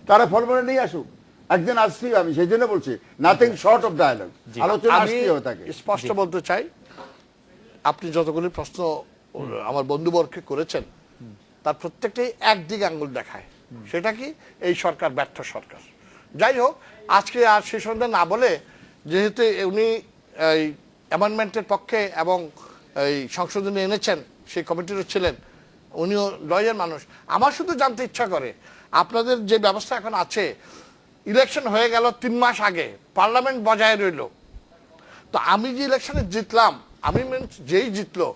তারা ফলমনে নিয়ে আসুক, একদিন আসছি, আমি সেই জন্য বলছি নাথিং শর্ট অফ ডায়ালগ, আলোচনা আমি আসতেই হবে তাকে। স্পষ্ট বলতে চাই, আপনি যতগুলি প্রশ্ন আমার বন্ধুবর্গকে করেছেন তার প্রত্যেকটাই একদিকে আঙ্গুল দেখায়, সেটা কি এই সরকার ব্যর্থ সরকার। যাই হোক, আজকে আর সে সন্ধ্যা না বলে, যেহেতু উনি এই অ্যামেন্ডমেন্টের পক্ষে এবং এই সংশোধনী এনেছেন, সেই কমিটিরও ছিলেন, উনিও লয়ার মানুষ, আমার শুধু জানতে ইচ্ছা করে আপনাদের যে ব্যবস্থা এখন আছে, ইলেকশন হয়ে গেল 3 মাস আগে, পার্লামেন্ট বজায় রইল, তো আমি যে ইলেকশনে জিতলাম, আমি যেই জিতলো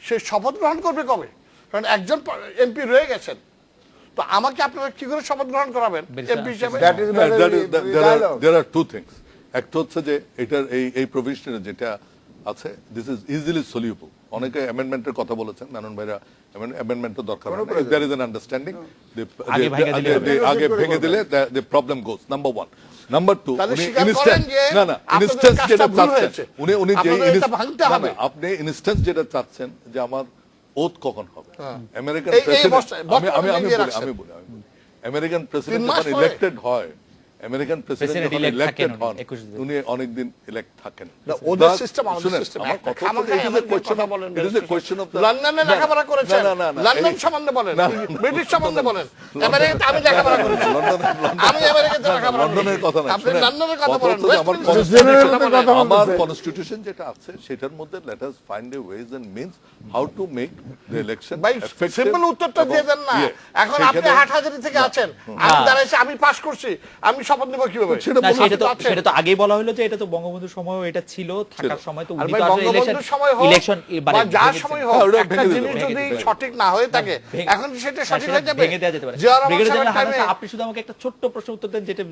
সে শপথ গ্রহণ করবে কবে? কারণ একজন এমপি রয়ে গেছেন, তো আমাকে আপনারা কি করে শপথ গ্রহণ করাবেন এমপি হিসেবে? There are two things. একটা হচ্ছে যে এটার এই প্রভিশনে যেটা আছে, দিস ইজ ইজিলি সলিউবল। অনেকে অ্যামেন্ডমেন্টের কথা বলেছেন, মেনন ভাইরা অ্যামেন্ডমেন্টের দরকার হয় না, দেয়ার ইজ অ্যান আন্ডারস্ট্যান্ডিং, আগে ভেঙে দিলে the problem goes, number 1। Number 2, উনি ইনস্ট্যান্স যেটা চাচ্ছেন, উনি যে আপনি ইনস্ট্যান্স যেটা চাচ্ছেন যে আমার ওথ কখন হবে আমেরিকান এই প্রেসিডেন্ট বর্তমানে আমি লিখিয়ে রাখছেন। বলি আমেরিকান প্রেসিডেন্ট 3 মাস যখন পরে। ইলেক্টেড হয় আমেরিকান প্রেসিডেন্ট President যখন elect ইলেক্টেড থাকেন হন উনি, 21 দিন। উনি অনেক দিন ইলেক্ট থাকেন না, ওদের Thus, system আমাদের শুনেন, system আমার একটা। কথা খামাখা হচ্ছে, it is a American question কথা of- বলেন, it is a question of the- লন্ডনে না, লেখাপড়া করেছেন, না, না, না, লন্ডন এই- সম্বন্ধে বলেন, না, ব্রিটিশ সম্বন্ধে বলেন, আমেরিকাতে আমি লেখাপড়া করেছি, আমি আমেরিকাতে লেখাপড়া করেছি। লন্ডনের কথা না আপনি শুনেন, লন্ডনের কথা কথা বলেন, হচ্ছে যে আমার ওয়েস্টমিনস্টার General কথা বলেন। কথা বলেন। আমার বলতেছে। কনস্টিটিউশন যেটা আছে সেটার মধ্যে let us find a ways and means how to make the election ভাই সিম্পল উত্তরটা দিয়ে দেন না। এখন আপনি হাটহাজারী থেকে আছেন, আমি দাঁড়াইছি, আমি পাস করছি, আমি শপথ নেব কিভাবে? সেটা না, বলুন। সেটা তো আগেই বলা হলো যে এটা তো বঙ্গবন্ধুর সময়ও এটা ছিল, থাকার সময় তো আর উনি ভাই তো আসলে বঙ্গবন্ধুর সময় হোক ইলেকশন বা যার সময় হোক, ওটা একটা ভেঙে জিনিস দিতে যদি ভেঙে সঠিক না হয়ে থাকে, ভেঙে- এখন কি সেটা না, সঠিক সেটা হয়ে যাবে? ভেঙে দেওয়া যেতে পারে। জিয়া রহমান ব্রিগেডিয়ার সাহেবের জেনারেল হান্নান টাইমে- সাহেব, আপনি শুধু আমাকে একটা ছোট্ট প্রশ্ন উত্তর দেন, যেটা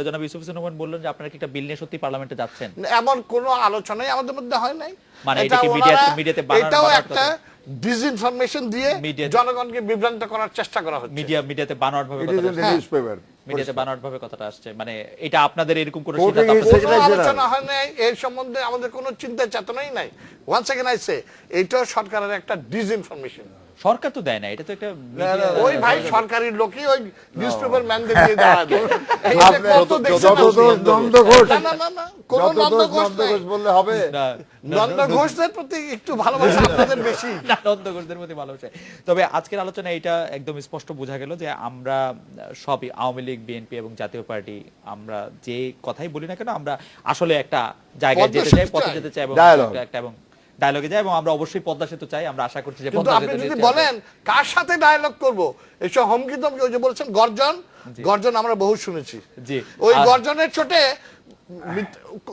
জনাব ইউসুফ হোসেন ওমান বললেন যে আপনারা কি একটা বিল নিয়ে সত্যি পার্লামেন্টে যাচ্ছেন? এমন কোনো আলোচনাই আমাদের মধ্যে হয় নাই। মানে এটা এটা কি ওনারা- মিডিয়াতে এটাও বানানোর একটা ডিসইনফরমেশন দিয়ে মিডিয়াতে- জনগণকে বিভ্রান্ত করার চেষ্টা করা হচ্ছে। মিডিয়াতে বানোয়াট ভাবে It is in the newspaper. মিডিয়াতে বানোয়াট ভাবে কথাটা আসছে, মানে এটা আপনাদের এরকম কোনো Voting সিদ্ধান্ত is আপনাদের- কোনো Secretary আলোচনা General. হয় নাই এর সম্বন্ধে, আমাদের কোনো চিন্তা চেতনাই নাই। ওয়ান্স এগেন আই সে, এইটাও সরকারের একটা ডিসইনফরমেশন। সরকার তো দেয় না, এটা তো একটা media- ওই ভাই সরকারি লোকই ওই নিউজপেপার ম্যানদের দিয়ে দেওয়া দেয়। এই যে আপনি কত দেখছেন যত আপনি? দোষ নন্দ ঘোষ, না, না, না, না, কোনো যত নন্দ দোষ ঘোষ নন্দ নাই। ঘোষ বললে হবে? না, নন্দ ঘোষদের প্রতি একটু ভালোবাসা আপনাদের বেশি। না, নন্দঘোষদের প্রতি ভালোবাসা। তবে আজকের আলোচনা এটা একদম স্পষ্ট বোঝা গেল যে আমরা সবই আওয়ামী লীগ, বিএনপি এবং জাতীয় পার্টি, আমরা যে কথাই বলি না কেন, আমরা আসলে একটা জায়গায় পদ্মা যেতে চাই, সেতু পথে চাই। যেতে চাই এবং Dialogue. একটা এবং ডায়লগে যাই, এবং আমরা অবশ্যই পদ্মা সেতু চাই। আমরা আশা করছি যে কিন্তু পদ্মা আপনি সেতু যদি নিশ্চয়ই বলেন কার সাথে ডায়ালগ করব, এইসব হুমকি ধমকি, ওই যে বলেছেন গর্জন, গর্জন আমরা বহু শুনেছি। জি। ওই আর- গর্জনের চোটে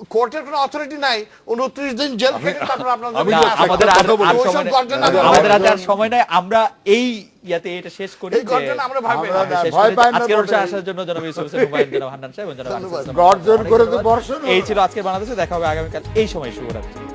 কোর্টের কোনো অথরিটি নাই, 29 দিন জেল খেটে তারপর আপনাদের আমি না, just একটা আমাদের কথা বলি। আর ওসব সময় নেই। গর্জন আমাদের আর সময় নাই, আমরা এই ইয়াতে এটা শেষ করি। এই গর্জন আমরা ভয় পাই না। আমরা শেষ ভয় করি। পাই না আজকের বটে। অনুষ্ঠানে আসার জন্য জনাব ইউসুফ হোসেন হুমায়ুন, জনাব হান্নান সাহেব এবং জনাব আনিস ইসলাম। গর্জন করে তো অনেক বর্ষণ ধন্যবাদ। এই ছিল আজকের বাংলাদেশে, দেখা হবে আগামীকাল এই সময়। শুভরাত্রি।